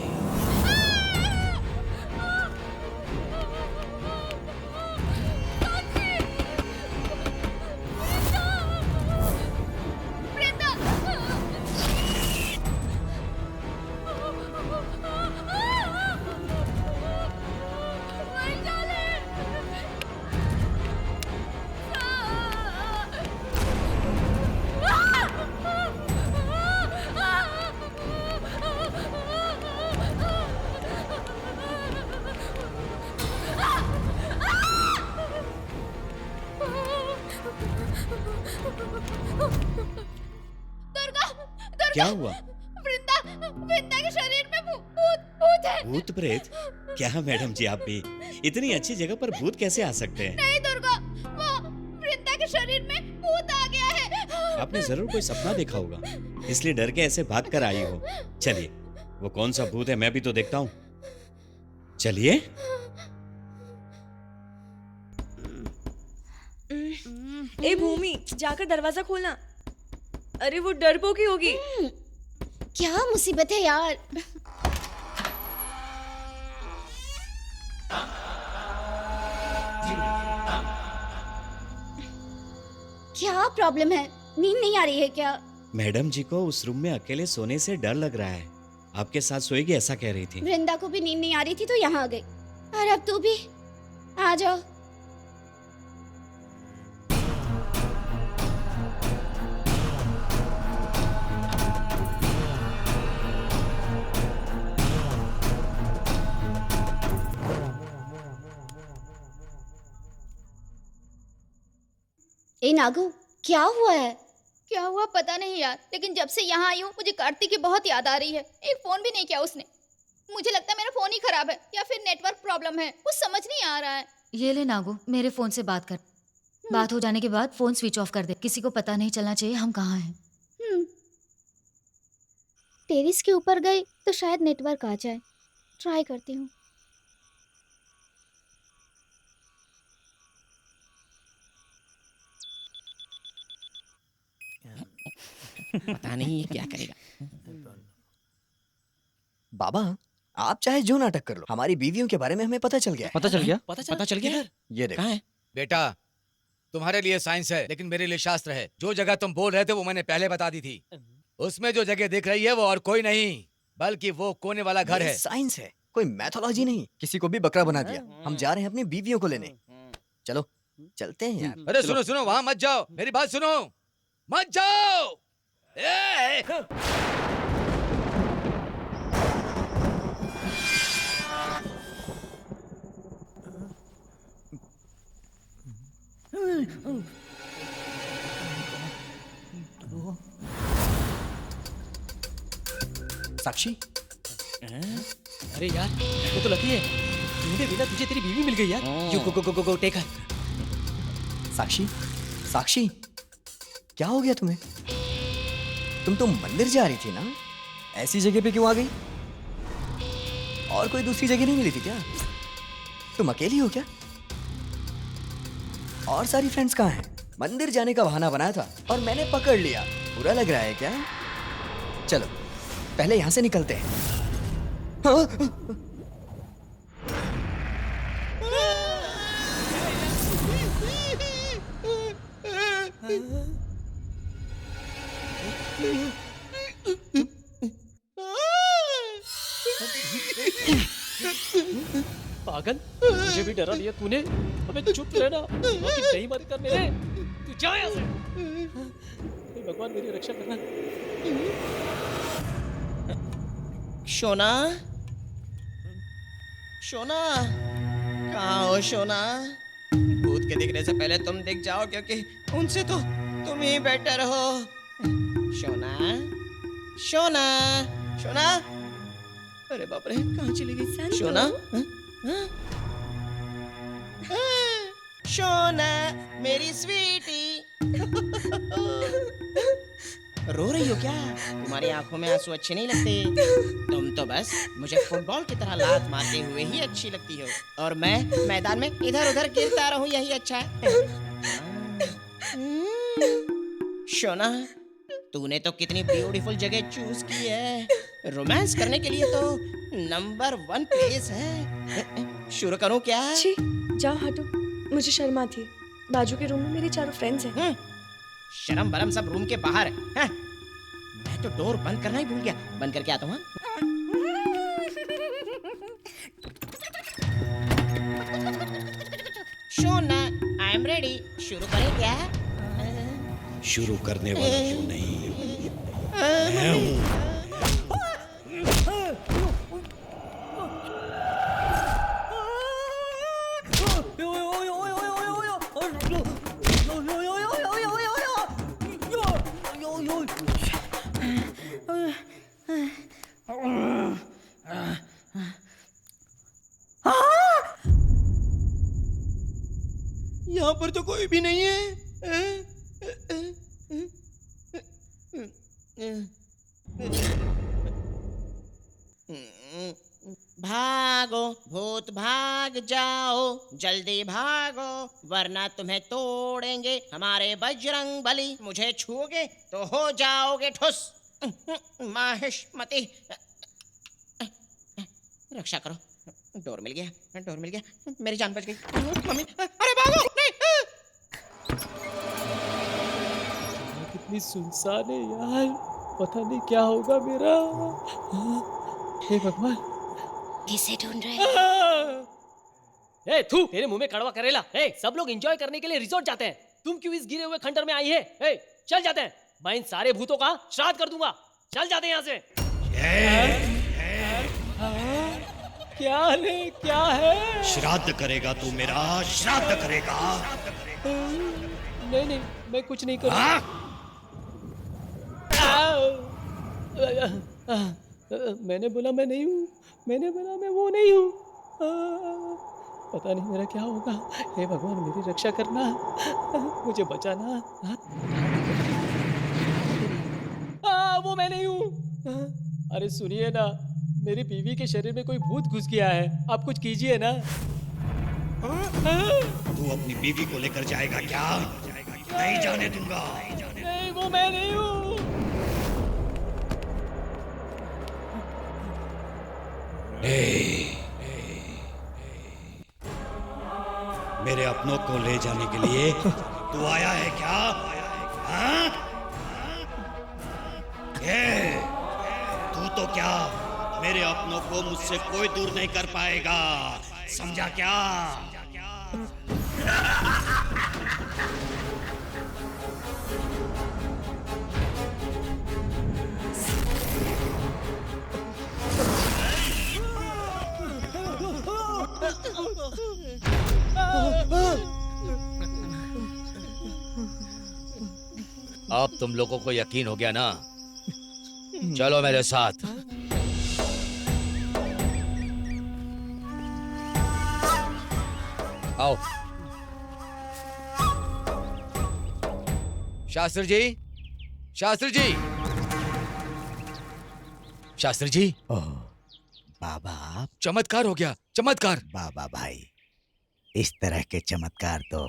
क्या हुआ? वृंदा के शरीर में भूत है। भूत प्रेत? क्या मैडम जी आप भी इतनी अच्छी जगह पर भूत कैसे आ सकते हैं? नहीं दुर्गा, वो वृंदा के शरीर में भूत आ गया है। आपने जरूर कोई सपना देखा होगा, इसलिए डर के ऐसे भाग कर आई हो। चलिए वो कौन सा भूत है मैं भी तो देखता हूँ। चलिए। ए भूमि, जाकर दरवाजा खोलना। अरे वो डरपोक ही होगी। क्या मुसीबत है यार। क्या प्रॉब्लम है? नींद नहीं आ रही है क्या? मैडम जी को उस रूम में अकेले सोने से डर लग रहा है। आपके साथ सोएगी ऐसा कह रही थी। वृंदा को भी नींद नहीं आ रही थी तो यहाँ आ गई। और अब तू भी आ जाओ। ए नागू, क्या हुआ है? क्या हुआ पता नहीं यार, लेकिन जब से यहाँ आई हूँ मुझे कार्तिक की बहुत याद आ रही है। एक फोन भी नहीं किया उसने। मुझे लगता है मेरा फोन ही खराब है या फिर नेटवर्क प्रॉब्लम है, कुछ समझ नहीं आ रहा है। ये ले नागू, मेरे फोन से बात कर। बात हो जाने के बाद फोन स्विच ऑफ कर दे। किसी को पता नहीं चलना चाहिए हम कहाँ हैं। टेरिस के ऊपर गई तो शायद नेटवर्क आ जाए। ट्राई करती हूँ। पता नहीं ये क्या करेगा। बाबा आप चाहे जो नाटक कर लो, हमारी बीवियों के बारे में हमें पता चल गया। पता चल गया? पता चल गया। ये देखो। कहाँ है? बेटा तुम्हारे लिए साइंस है लेकिन मेरे लिए शास्त्र है। जो जगह तुम बोल रहे थे वो मैंने पहले बता दी थी। उसमें जो जगह दिख रही है वो और कोई नहीं बल्कि वो कोने वाला घर है। साइंस है, कोई मैथोलॉजी नहीं। किसी को भी बकरा बना दिया। हम जा रहे हैं अपनी बीवियों को लेने। चलो चलते हैं यार। अरे सुनो सुनो, वहां मत जाओ, मेरी बात सुनो, मत जाओ। साक्षी, अरे यार वो तो लकी है, ढूंढे बिना तुझे तेरी बीवी मिल गई यार। You go take her. साक्षी, साक्षी, क्या हो गया तुम्हें? तुम तो मंदिर जा रही थी ना, ऐसी जगह पे क्यों आ गई? और कोई दूसरी जगह नहीं मिली थी क्या? तुम अकेली हो क्या? और सारी फ्रेंड्स कहाँ हैं? मंदिर जाने का बहाना बनाया था और मैंने पकड़ लिया। बुरा लग रहा है क्या? चलो पहले यहां से निकलते हैं। पागल, मुझे भी डरा दिया तूने। अबे चुप रहना, बाकी नहीं मत कर मेरे। तू जा यहाँ से। हे भगवान मेरी रक्षा करना। शोना, शोना, कहाँ हो शोना? भूत के दिखने से पहले तुम दिख जाओ क्योंकि उनसे तो तुम ही बेटर हो। शोना, शोना, शोना, अरे बाप रे कहाँ चली गई शोना? शोना मेरी स्वीटी, रो रही हो क्या? तुम्हारी आंखों में आंसू अच्छे नहीं लगते। तुम तो बस मुझे फुटबॉल की तरह लात मारते हुए ही अच्छी लगती हो और मैं मैदान में इधर उधर गिरता रहूं यही अच्छा है। शोना तूने तो कितनी ब्यूटीफुल जगह चूज की है। रोमांस करने के लिए तो नंबर 1 प्लेस है। शुरू करूं क्या? छी, जाओ हटो, मुझे शर्म आती है। बाजू के रूम में मेरी चारों फ्रेंड्स हैं। शर्म बरम सब रूम के बाहर है। मैं तो डोर बंद करना ही भूल गया। बंद करके आता हूँ। Shona I am ready. शुरू करें क्या? शुरू करने वाला तू नहीं, मैं हूँ। यहाँ पर तो कोई भी नहीं है। भागो भूत भाग जाओ, जल्दी भागो वरना तुम्हें तोड़ेंगे हमारे बजरंग बली। मुझे छूओगे तो हो जाओगे ठुस। माहिष्मती रक्षा करो। डोर मिल गया, डोर मिल गया, मेरी जान बच गई। मम्मी अरे भागो नहीं। कितनी सुनसान है यार, पता नहीं क्या होगा मेरा। हे भगवान, किसे ढूंढ रहे हैं? ए थू, तेरे मुंह में कड़वा करेला। ए सब लोग एंजॉय करने के लिए रिसोर्ट जाते हैं, तुम क्यों इस गिरे हुए खंडर में आई है? ए चल जाते हैं, मैं इन सारे भूतों का श्राद्ध कर दूंगा। चल जाते हैं यहाँ से। क्या है, क्या है? श्राद्ध करेगा तू मेरा, श्राद्ध करेगा। नहीं नहीं, मैं कुछ नहीं करूँगा। मैंने बोला मैं नहीं हूँ, मैंने बोला मैं वो नहीं हूँ। पता नहीं मेरा क्या होगा। हे भगवान मेरी रक्षा करना, मुझे बचाना। वो मैं नहीं हूँ। अरे सुनिए ना, मेरी बीवी के शरीर में कोई भूत घुस गया है, आप कुछ कीजिए ना। तू अपनी बीवी को लेकर जाएगा क्या? नहीं जाने दूंगा। नहीं वो मैं नहीं हूँ। मेरे अपनों को ले जाने के लिए तू आया है क्या? हाँ? तू तो क्या मेरे अपनों को मुझसे कोई दूर नहीं कर पाएगा, समझा क्या? अब तुम लोगों को यकीन हो गया ना? चलो मेरे साथ। आओ। शास्त्री जी, शास्त्री जी, शास्त्री जी। ओह बाबा, चमत्कार हो गया, चमत्कार। बाबा भाई, इस तरह के चमत्कार तो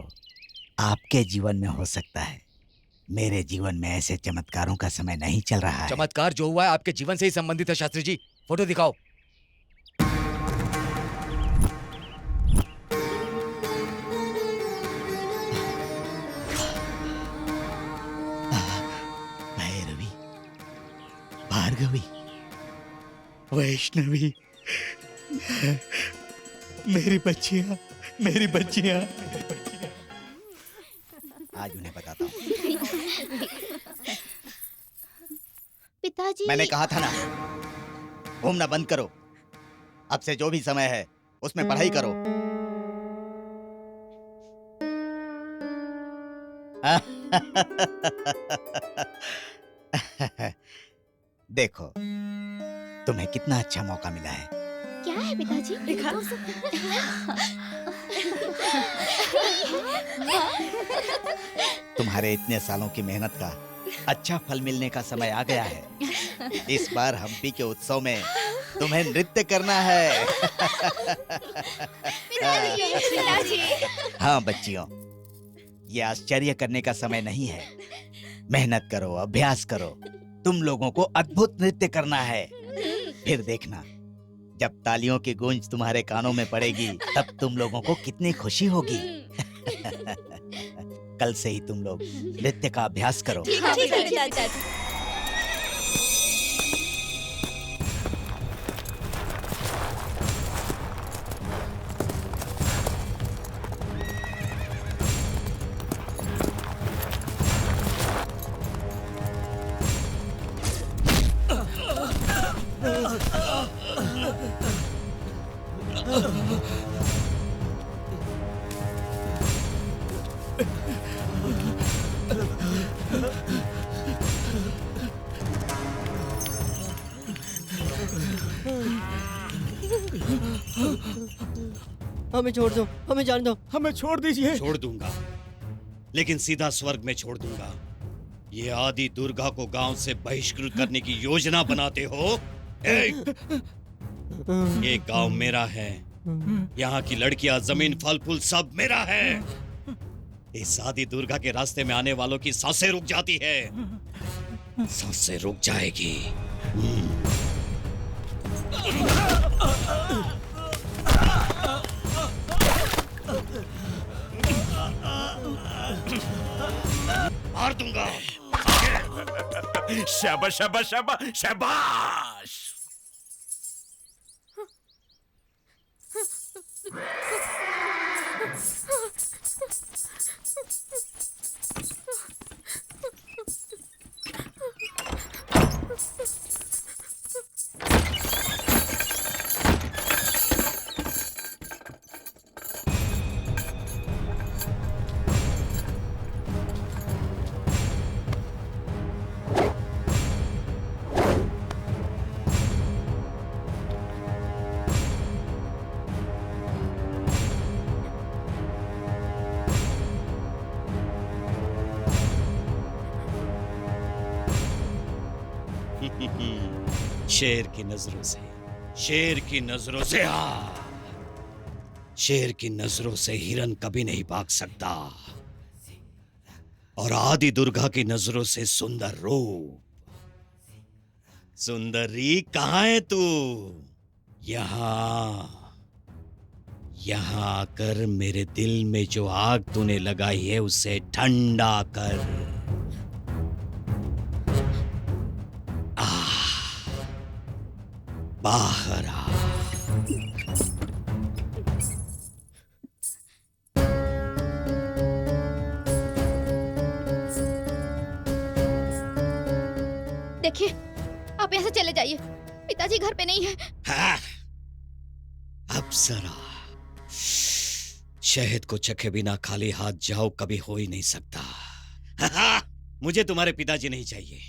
आपके जीवन में हो सकता है, मेरे जीवन में ऐसे चमत्कारों का समय नहीं चल रहा है। चमत्कार जो हुआ है आपके जीवन से ही संबंधित है शास्त्री जी। फोटो दिखाओ। भैरवी, भार्गवी, वैष्णवी, मेरी बच्चियां, मेरी बच्चियां। आज उन्हें बताता हूँ। पिताजी, मैंने कहा था ना, घूमना बंद करो। अब से जो भी समय है उसमें पढ़ाई करो। देखो, तुम्हें कितना अच्छा मौका मिला है। क्या है पिताजी? दिखा। तुम्हारे इतने सालों की मेहनत का अच्छा फल मिलने का समय आ गया है। इस बार हम्पी के उत्सव में तुम्हें नृत्य करना है। पिताजी। हाँ बच्चियों, ये आश्चर्य करने का समय नहीं है। मेहनत करो, अभ्यास करो। तुम लोगों को अद्भुत नृत्य करना है। फिर देखना, जब तालियों की गूंज तुम्हारे कानों में पड़ेगी, तब तुम लोगों को कितनी खुशी होगी। कल से ही तुम लोग नृत्य का अभ्यास करो। ठीक है पिताजी। हमें छोड़ दो, हमें जाने दो, हमें छोड़ दीजिए। छोड़ दूंगा, लेकिन सीधा स्वर्ग में छोड़ दूंगा। ये आदि दुर्गा को गांव से बहिष्कृत करने की योजना बनाते हो? ये गांव मेरा है, यहाँ की लड़कियां, जमीन, फल फूल सब मेरा है। इस आदि दुर्गा के रास्ते में आने वालों की सांसें रुक जाती है, सांसें रुक जाएगी। मार दूंगा। शाबाश शाबाश शाबाश शाबाश। शेर की नजरों से, शेर की नजरों से, हाँ, शेर की नजरों से हिरन कभी नहीं भाग सकता। और आदि दुर्गा की नजरों से सुंदर रूप। सुंदरी, कहाँ है तू? यहाँ आकर मेरे दिल में जो आग तूने लगाई है उसे ठंडा कर। बाहर आ। देखिए, आप यहाँ से चले जाइए। पिताजी घर पे नहीं है। हाँ, अप्सरा, शहद को चखे बिना खाली हाथ जाओ कभी हो ही नहीं सकता। मुझे तुम्हारे पिताजी नहीं चाहिए।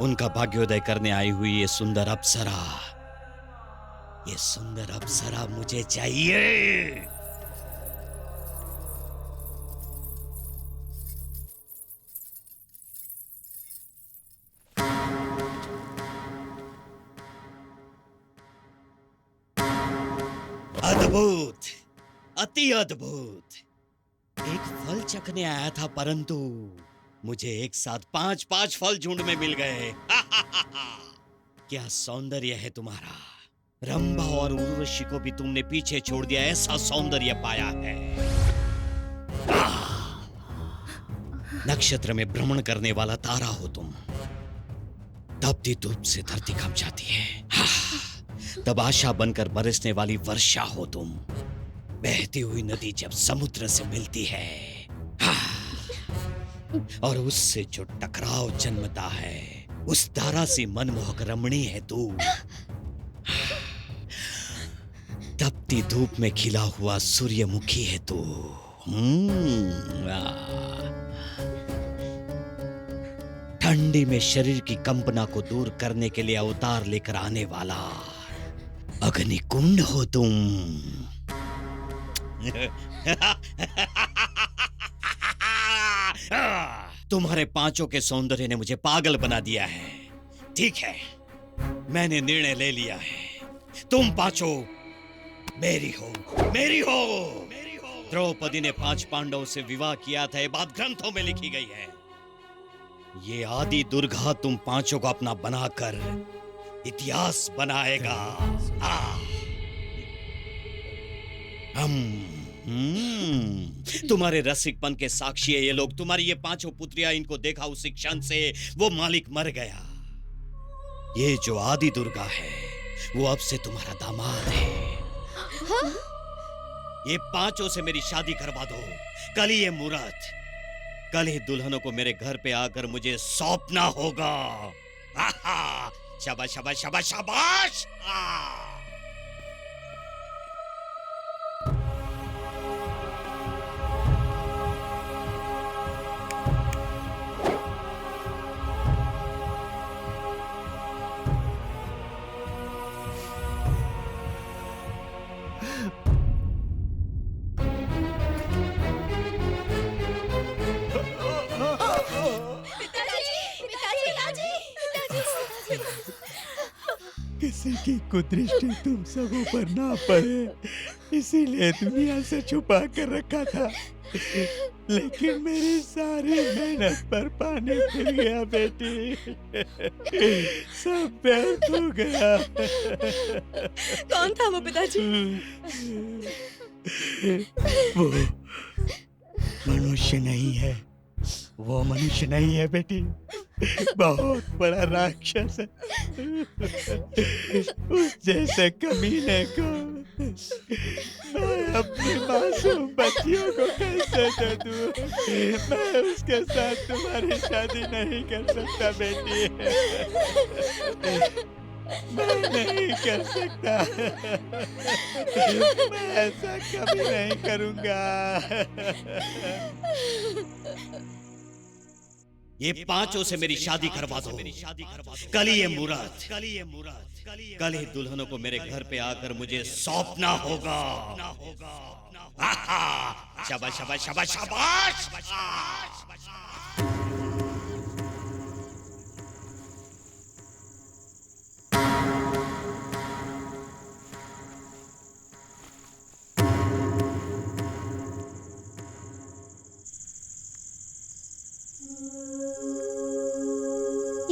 उनका भाग्योदय करने आई हुई ये सुंदर अप्सरा मुझे चाहिए। अद्भुत, अति अद्भुत। एक फल चखने आया था परंतु मुझे एक साथ 5 फल झुंड में मिल गए। क्या सौंदर्य है तुम्हारा। रंभा और उर्वशी को भी तुमने पीछे छोड़ दिया, ऐसा सौंदर्य पाया है। नक्षत्र में भ्रमण करने वाला तारा हो तुम। तपती धूप से धरती कंप जाती है। तब आशा बनकर बरसने वाली वर्षा हो तुम। बहती हुई नदी जब समुद्र से मिलती है और उससे जो टकराव जन्मता है, उस तारा सी मनमोहक रमणी है तू। तपती धूप में खिला हुआ सूर्यमुखी है तू। ठंडी में शरीर की कंपना को दूर करने के लिए अवतार लेकर आने वाला अग्निकुंड हो तुम। तुम्हारे पांचों के सौंदर्य ने मुझे पागल बना दिया है। ठीक है, मैंने निर्णय ले लिया है। तुम पांचों मेरी हो। द्रौपदी ने 5 पांडवों से विवाह किया था, ये बात ग्रंथों में लिखी गई है। ये आदि दुर्गा तुम पांचों को अपना बनाकर इतिहास बनाएगा। तुम्हारे रसिकपन के साक्षी है ये लोग। तुम्हारी ये 5 पुत्रियां, इनको देखा उसी क्षण से वो मालिक मर गया। ये जो आदि दुर्गा है वो अब से तुम्हारा दामाद है। ये 5 से मेरी शादी करवा दो। कल ही ये मुहूर्त, कल ही दुल्हनों को मेरे घर पे आकर मुझे सौंपना होगा। शाबाश शाबाश शाबाश शाबाश। किसी की कुदृष्टि तुम सबों पर ना पड़े इसीलिए दुनिया से छुपा कर रखा था, लेकिन मेरी सारी मेहनत पर पानी फिर गया बेटी। सब व्यर्थ हो गया। कौन था वो पिताजी? वो मनुष्य नहीं है। वो मनुष्य नहीं है बेटी, बहुत बड़ा राक्षस है। उस जैसे कमीने को मैं अपनी मासूम बच्चियों को कैसे दे दूं? मैं उसके साथ तुम्हारी शादी नहीं कर सकता बेटी। मैं नहीं कर सकता। मैं ऐसा कभी नहीं करूंगा। ये 5 से मेरी शादी करवा दो। कल ही ये मुहूर्त, कल ही दुल्हनों को मेरे घर पे आकर मुझे सौंपना होगा। शाबाश शाबाश शाबाश शाबाश।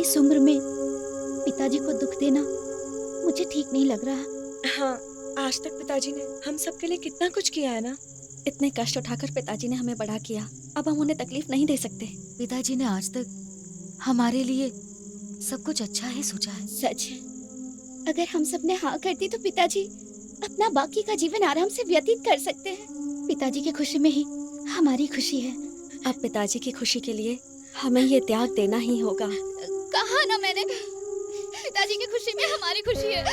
इस उम्र में पिताजी को दुख देना मुझे ठीक नहीं लग रहा। हाँ, आज तक पिताजी ने हम सबके लिए कितना कुछ किया है ना। इतने कष्ट उठाकर पिताजी ने हमें बड़ा किया, अब हम उन्हें तकलीफ नहीं दे सकते। पिताजी ने आज तक हमारे लिए सब कुछ अच्छा ही सोचा है। सच है, अगर हम सब ने हाँ कर दी तो पिताजी अपना बाकी का जीवन आराम से व्यतीत कर सकते हैं। पिताजी की खुशी में ही हमारी खुशी है। अब पिताजी की खुशी के लिए हमें ये त्याग देना ही होगा। कहा ना मैंने, पिताजी की खुशी में हमारी खुशी है।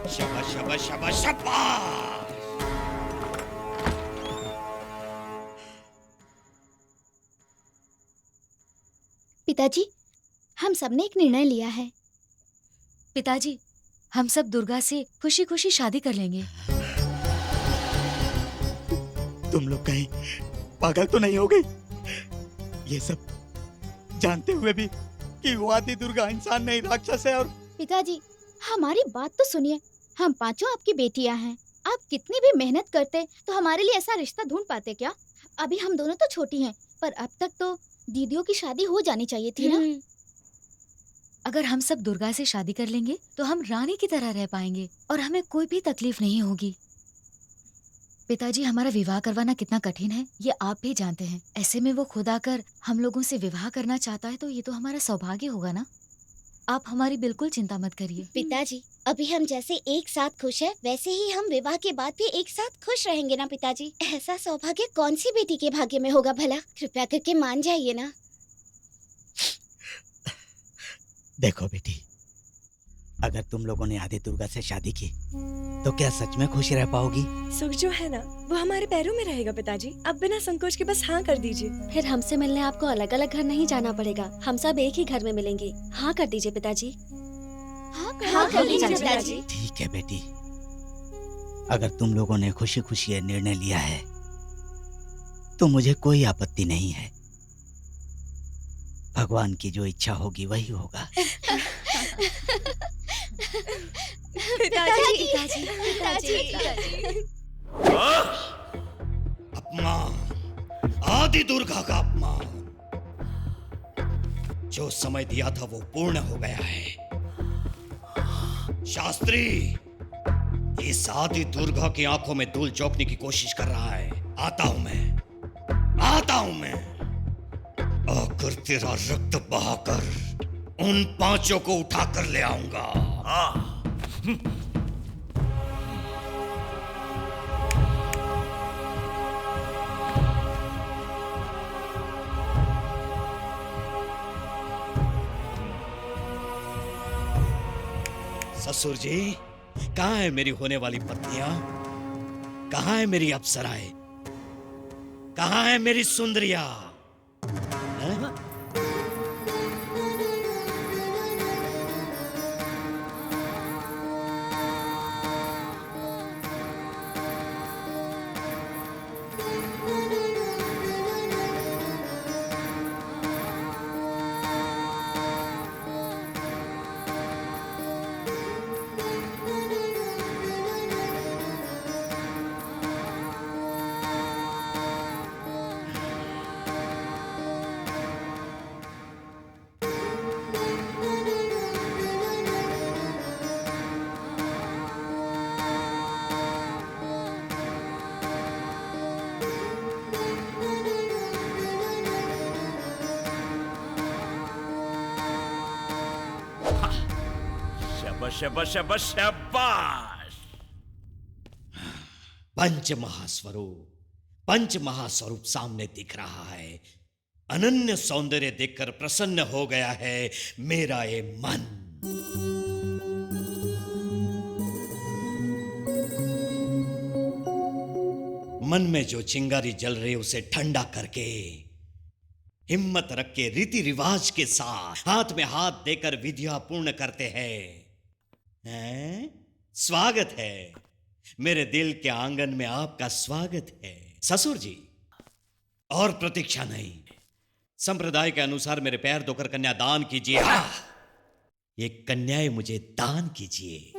शाबाश शाबाश शाबाश। पिताजी, हम सबने एक निर्णय लिया है। पिताजी, हम सब दुर्गा से खुशी खुशी शादी कर लेंगे। तुम लोग कहीं पागल तो नहीं हो गई? ये सब जानते हुए भी कि वो आदि दुर्गा इंसान नहीं राक्षस है। और पिताजी, हमारी बात तो सुनिए, हम पांचों आपकी बेटियां हैं। आप कितनी भी मेहनत करते तो हमारे लिए ऐसा रिश्ता ढूंढ पाते क्या? अभी हम दोनों तो छोटी हैं, पर अब तक तो दीदियों की शादी हो जानी चाहिए थी ना। अगर हम सब दुर्गा से शादी कर लेंगे तो हम रानी की तरह रह पाएंगे और हमें कोई भी तकलीफ नहीं होगी। पिताजी, हमारा विवाह करवाना कितना कठिन है ये आप भी जानते हैं। ऐसे में वो खुद आकर हम लोगों से विवाह करना चाहता है तो ये तो हमारा सौभाग्य होगा ना। आप हमारी बिल्कुल चिंता मत करिए। पिताजी, अभी हम जैसे एक साथ खुश हैं, वैसे ही हम विवाह के बाद भी एक साथ खुश रहेंगे ना पिताजी। ऐसा सौभाग्य कौन सी बेटी के भाग्य में होगा भला? कृपया करके मान जाइए ना। देखो बेटी, अगर तुम लोगों ने आदि दुर्गा से शादी की तो क्या सच में खुश रह पाओगी? सुख जो है ना वो हमारे पैरों में रहेगा पिताजी। अब बिना संकोच के बस हाँ कर दीजिए। फिर हमसे मिलने आपको अलग अलग घर नहीं जाना पड़ेगा, हम सब एक ही घर में मिलेंगे। हाँ कर दीजिए पिताजी। हाँ कर दीजिए पिताजी। ठीक है बेटी, अगर तुम लोगों ने खुशी खुशी ये निर्णय लिया है तो मुझे कोई आपत्ति नहीं है। भगवान की जो इच्छा होगी वही होगा। पिताजी, अपमान, आदि दुर्गा का अपमान। जो समय दिया था वो पूर्ण हो गया है। शास्त्री, इस आदि दुर्गा की आंखों में धूल झोंकने की कोशिश कर रहा है। आता हूं मैं आकर तेरा रक्त बहाकर उन पांचों को उठाकर ले आऊंगा। ससुर जी, कहाँ है मेरी होने वाली पत्नियां? कहाँ है मेरी अप्सराएं? कहाँ है मेरी सुंदरिया? शाबाश शाबाश शाबाश। पंच महास्वरूप सामने दिख रहा है। अनन्य सौंदर्य देखकर प्रसन्न हो गया है मेरा ये मन। मन में जो चिंगारी जल रही उसे ठंडा करके हिम्मत रख के रीति रिवाज के साथ हाथ में हाथ देकर विधियां पूर्ण करते हैं? स्वागत है, मेरे दिल के आंगन में आपका स्वागत है ससुर जी। और प्रतीक्षा नहीं, संप्रदाय के अनुसार मेरे पैर धोकर कन्या दान कीजिए। ये कन्याएं मुझे दान कीजिए।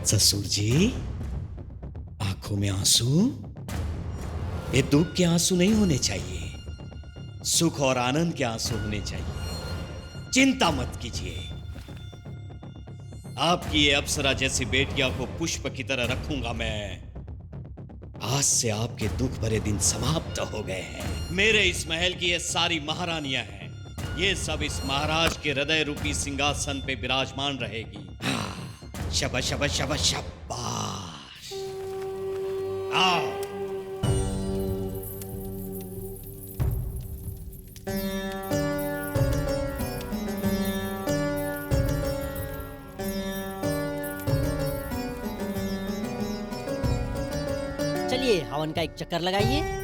ससुर जी, आंखों में आंसू? ये दुख के आंसू नहीं होने चाहिए, सुख और आनंद के आंसू होने चाहिए। चिंता मत कीजिए, आपकी ये अप्सरा जैसी बेटियों को पुष्प की तरह रखूंगा मैं। आज से आपके दुख भरे दिन समाप्त हो गए हैं। मेरे इस महल की ये सारी महारानियां हैं, ये सब इस महाराज के हृदय रूपी सिंहासन पे विराजमान रहेगी। शाबाश शाबाश शाबाश शाबाश। आओ। चलिए हवन का एक चक्कर लगाइए।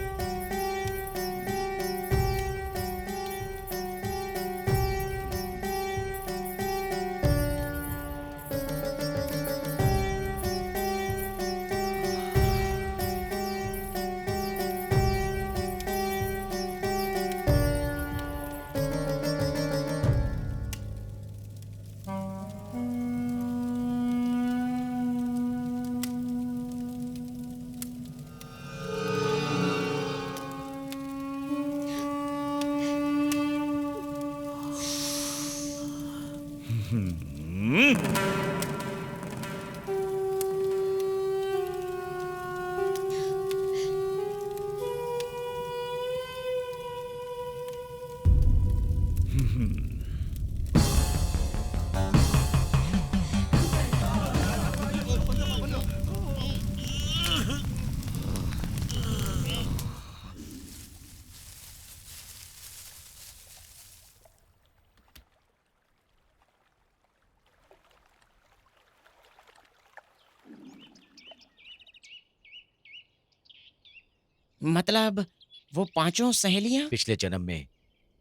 मतलब वो पांचों सहेलियां पिछले जन्म में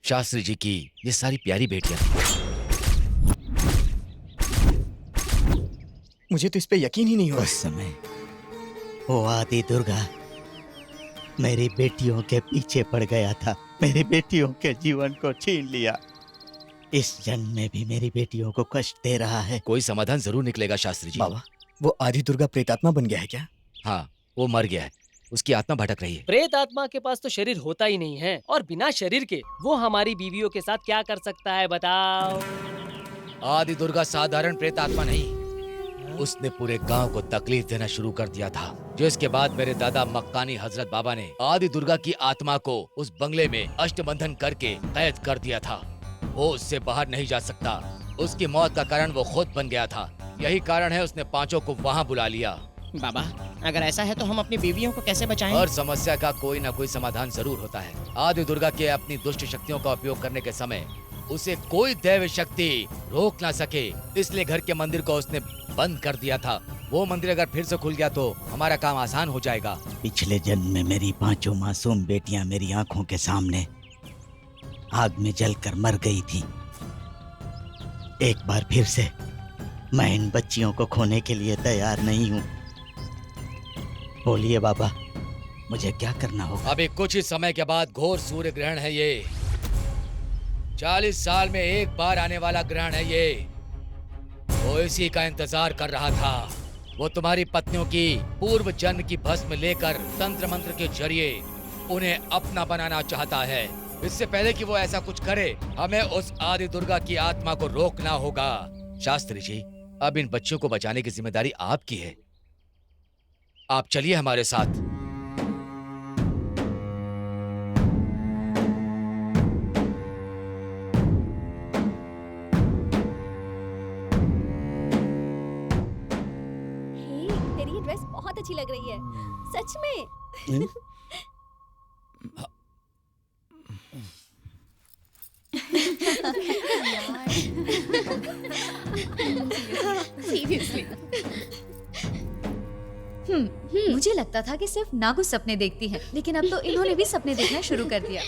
शास्त्री जी की ये सारी प्यारी बेटियां थी। मुझे तो इस पे यकीन ही नहीं हो रहा। उस समय वो आदि दुर्गा मेरी बेटियों के पीछे पड़ गया था, मेरी बेटियों के जीवन को छीन लिया। इस जन्म में भी मेरी बेटियों को कष्ट दे रहा है। कोई समाधान जरूर निकलेगा शास्त्री जी। बाबा, वो आदि दुर्गा प्रेतात्मा बन गया है क्या? हाँ, वो मर गया है, उसकी आत्मा भटक रही है। प्रेत आत्मा के पास तो शरीर होता ही नहीं है, और बिना शरीर के वो हमारी बीवियों के साथ क्या कर सकता है बताओ? आदि दुर्गा साधारण प्रेत आत्मा नहीं, उसने पूरे गांव को तकलीफ देना शुरू कर दिया था। जो इसके बाद मेरे दादा मक्कानी हजरत बाबा ने आदि दुर्गा की आत्मा को उस बंगले में अष्टबंधन करके कैद कर दिया था। वो उससे बाहर नहीं जा सकता। उसकी मौत का कारण वो खुद बन गया था। यही कारण है उसने पांचों को वहाँ बुला लिया। बाबा, अगर ऐसा है तो हम अपनी बीवियों को कैसे बचाएं? हर समस्या का कोई ना कोई समाधान जरूर होता है। आदि दुर्गा के अपनी दुष्ट शक्तियों का उपयोग करने के समय उसे कोई दैव शक्ति रोक ना सके, इसलिए घर के मंदिर को उसने बंद कर दिया था। वो मंदिर अगर फिर से खुल गया तो हमारा काम आसान हो जाएगा। पिछले जन्म में मेरी 5 मासूम बेटियां मेरी आंखों के सामने आग में जलकर मर गई थी। एक बार फिर से मैं इन बच्चियों को खोने के लिए तैयार नहीं हूँ। बोलिए बाबा, मुझे क्या करना होगा? अभी कुछ ही समय के बाद घोर सूर्य ग्रहण है ये। 40 साल में एक बार आने वाला ग्रहण है ये। वो इसी का इंतजार कर रहा था। वो तुम्हारी पत्नियों की पूर्व जन्म की भस्म लेकर तंत्र मंत्र के जरिए उन्हें अपना बनाना चाहता है। इससे पहले कि वो ऐसा कुछ करे, हमें उस आदि दुर्गा की आत्मा को रोकना होगा। शास्त्री जी, अब इन बच्चों को बचाने की जिम्मेदारी आपकी है। आप चलिए हमारे साथ। तेरी ये ड्रेस बहुत अच्छी लग रही है, सच में। Seriously. मुझे लगता था कि सिर्फ नागू सपने देखती है, लेकिन अब तो इन्होंने भी सपने देखना शुरू कर दिया।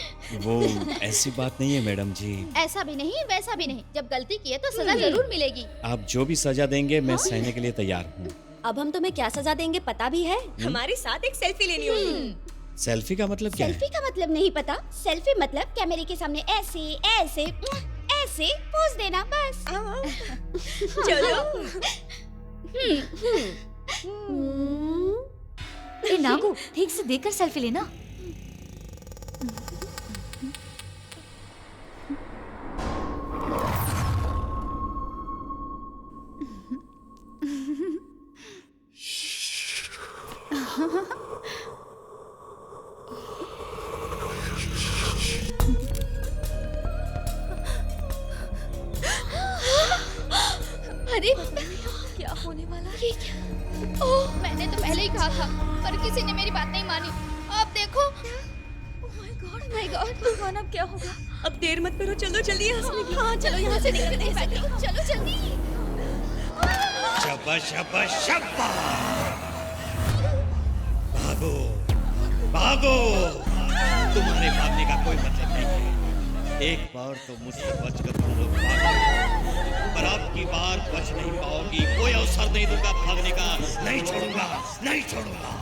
वो ऐसी बात नहीं है मैडम जी। ऐसा भी नहीं वैसा भी नहीं, जब गलती की है तो सजा जरूर मिलेगी। आप जो भी सजा देंगे मैं सहने के लिए तैयार हूँ। अब हम तुम्हें क्या सजा देंगे पता भी है? हमारे साथ एक सेल्फी लेनी होगी। सेल्फी का मतलब क्या है? सेल्फी का मतलब नहीं पता? सेल्फी मतलब कैमरे के सामने ऐसे ऐसे ऐसे पोज देना बस। चलो। ए नागू, ठीक से देखकर सेल्फी लेना। अरे क्या होने वाला है? ओह, मैंने तो पहले ही कहा था, पर किसी ने मेरी बात नहीं मानी। अब देखो। माय गॉड, भगवान अब क्या होगा? अब देर मत करो, चलो जल्दी यहाँ से निकलो। हाँ चलो यहाँ से निकलते हैं, चलो जल्दी। शाबाश शाबाश शाबाश। भागो भागो, तुम्हारे भागने का कोई मतलब नहीं है। एक बार तो मुझसे बचकर तुम लोग भागो, पर अब की बार बच नहीं पाओगी। कोई अवसर नहीं दूंगा भागने का। नहीं छोड़ूंगा, नहीं छोड़ूंगा।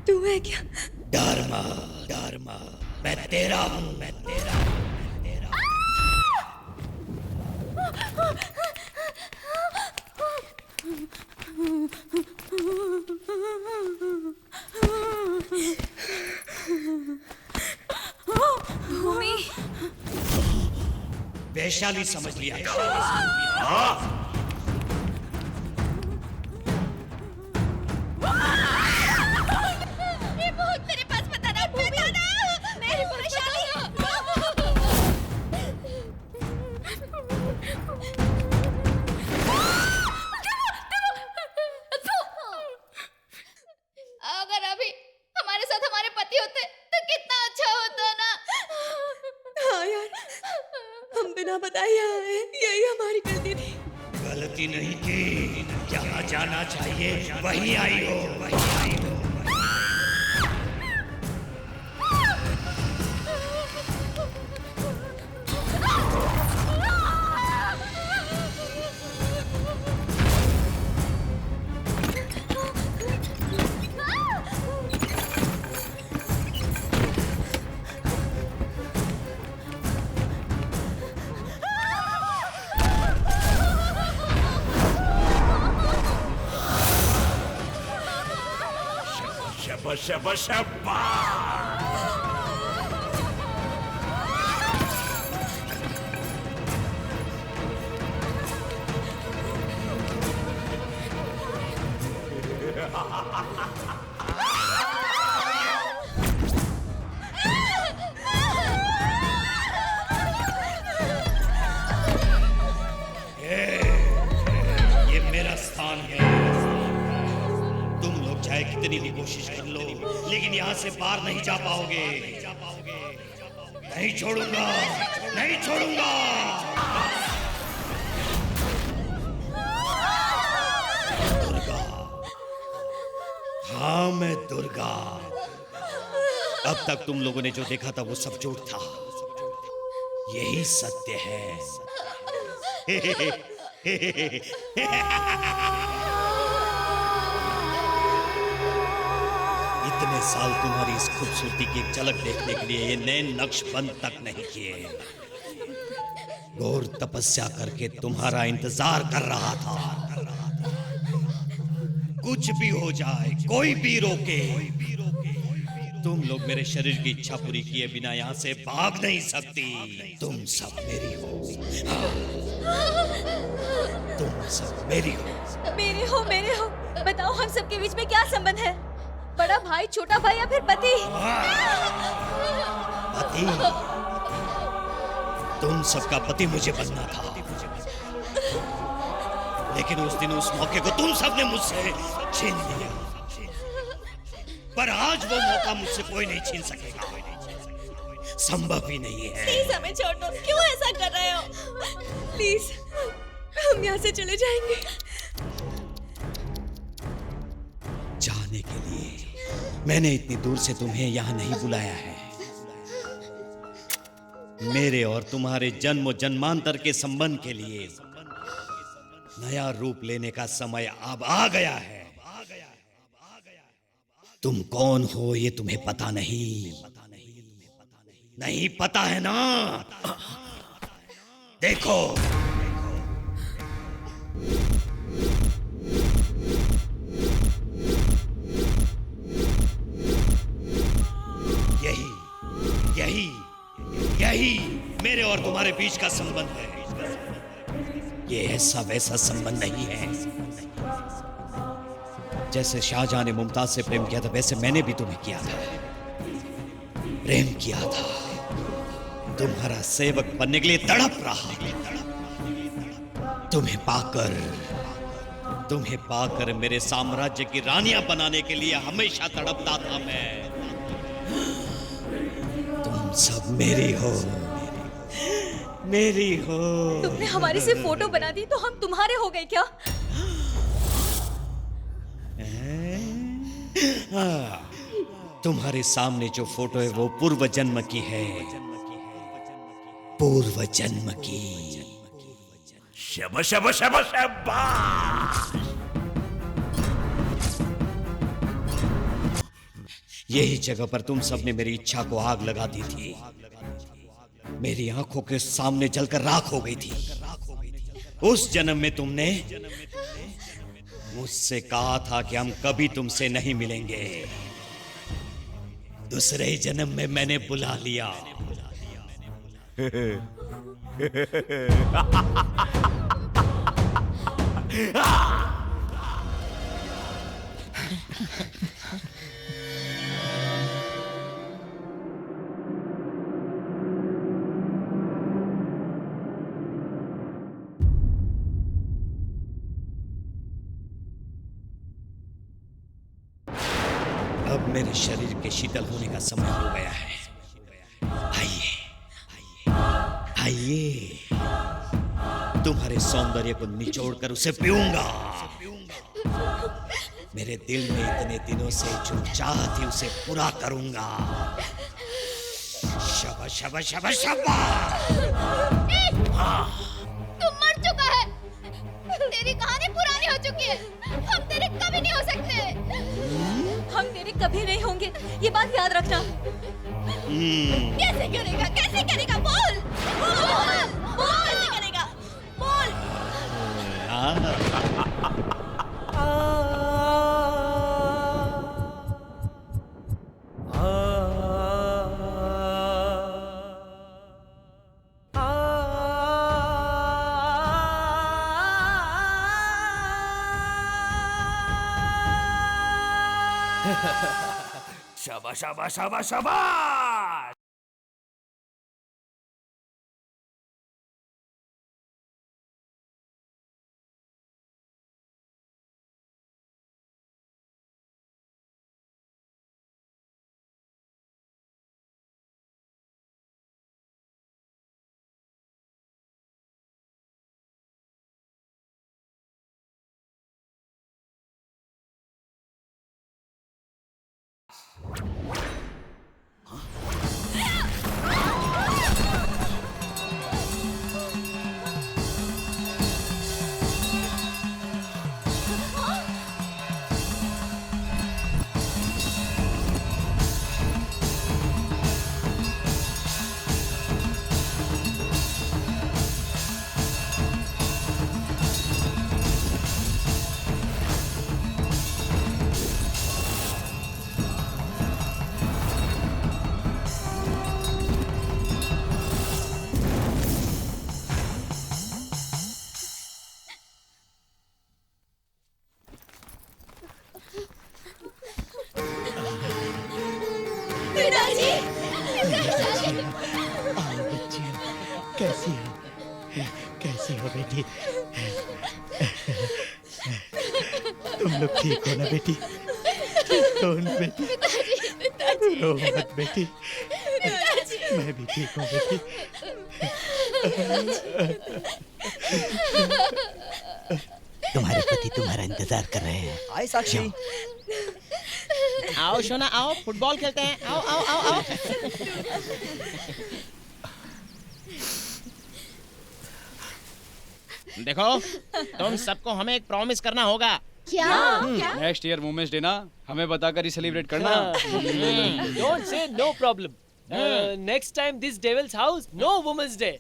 तू है क्या? धर्मा धर्मा, मैं तेरा हूँ, मैं तेरा हूँ, मैं तेरा भूमि, वैशाली समझ लिया। हाँ। ये भूत मेरे पास बताना, मेरी वैशाली। अगर अभी हमारे साथ हमारे पति होते तो कितना अच्छा होता ना। हाँ यार, हम बिना बताए यहाँ आए, यही हमारी गलती थी। गलती नहीं की, जहाँ जाना चाहिए वहीं आई हो, वहीं आई हो। ये मेरा स्थान है। तुम लोग चाहे कितनी भी कोशिश कर लो, लेकिन यहाँ से पार नहीं जा पाओगे। नहीं छोड़ूंगा, नहीं छोड़ूंगा। दुर्गा, हाँ मैं दुर्गा। अब तक तुम लोगों ने जो देखा था वो सब झूठ था, यही सत्य है। इतने साल तुम्हारी इस खूबसूरती की एक झलक देखने के लिए ये नए नक्श बंद तक नहीं किए। घोर तपस्या करके तुम्हारा इंतजार कर रहा था। कुछ भी हो जाए, कोई भी रोके, तुम लोग मेरे शरीर की इच्छा पूरी किए बिना यहाँ से भाग नहीं सकती। तुम सब मेरी हो, तुम सब मेरी हो। मेरे हो। बताओ हम सबके बीच में क्या संबंध है? बड़ा भाई, छोटा भाई या फिर पति? पति? तुम सबका पति मुझे बनना था, लेकिन उस दिन उस मौके को तुम सबने मुझसे छीन लिया। पर आज वो मौका मुझसे कोई नहीं छीन सकेगा, संभव ही नहीं है। प्लीज हमें छोड़ दो। क्यों ऐसा कर रहे हो? प्लीज हम यहाँ से चले जाएंगे। जाने के लिए मैंने इतनी दूर से तुम्हें यहाँ नहीं बुलाया है। मेरे और तुम्हारे जन्म जन्मांतर के संबंध के लिए नया रूप लेने का समय अब आ गया है। तुम कौन हो ये तुम्हें पता नहीं, नहीं पता है ना? देखो, यही यही यही मेरे और तुम्हारे बीच का संबंध है। ये ऐसा वैसा संबंध नहीं है। जैसे शाहजहां ने मुमताज से प्रेम किया था, वैसे मैंने भी तुम्हें किया था, प्रेम किया था। तुम्हारा सेवक बनने के लिए तड़प रहा। तुम्हें पाकर मेरे साम्राज्य की रानियां बनाने के लिए हमेशा तड़पता था मैं। तुम सब मेरी हो, मेरी हो। तुमने हमारी सिर्फ फोटो बना दी तो हम तुम्हारे हो गए क्या? तुम्हारे सामने जो फोटो है वो पूर्व जन्म की है, पूर्व जन्म की। शब शब शब शाबाश। यही जगह पर तुम सबने मेरी इच्छा को आग लगा दी थी। मेरी आंखों के सामने जलकर राख हो गई थी। उस जन्म में तुमने मुझसे कहा था कि हम कभी तुमसे नहीं मिलेंगे। दूसरे जन्म में मैंने बुला लिया। अब मेरे शरीर के शीतल होने का समय हो गया है। आइए, आइए, तुम्हारे सौंदर्य को निचोड़कर उसे पीऊंगा। मेरे दिल में इतने दिनों से जो चाह थी उसे पूरा करूंगा। शबा शबा शबा शबा। तू मर चुका है। तेरी कहानी पुरानी हो चुकी है। हम तेरे कभी नहीं हो सकते। हम तेरे कभी नहीं होंगे, ये बात याद रखना। कैसे करेगा? कैसे करेगा? बोल, बोल, बोल, कैसे करेगा? बोल। शाबाश शाबाश शाबाश शाबाश। पिताजी, आओ बच्चियों, कैसी हो? कैसी हो बेटी? तुम लोग ठीक हो ना बेटी? ठीक हो ना बेटी? रो मत बेटी, मैं भी ठीक हूँ बेटी। तुम्हारे पति तुम्हारा इंतजार कर रहे हैं। आए साक्षी। आओ सोना आओ, फुटबॉल खेलते हैं। आओ आओ आओ आओ। देखो, तुम सबको हमें एक प्रॉमिस करना होगा। क्या? नेक्स्ट ईयर वुमेन्स डे ना, हमें बताकर ही सेलिब्रेट करना। Don't say no problem. Next time this devil's house, no Women's Day.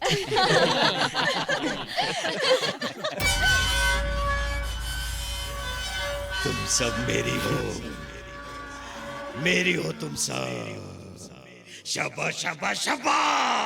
तुम सब मेरी हो, मेरी हो तुम सब। शाबाश शाबाश शाबाश।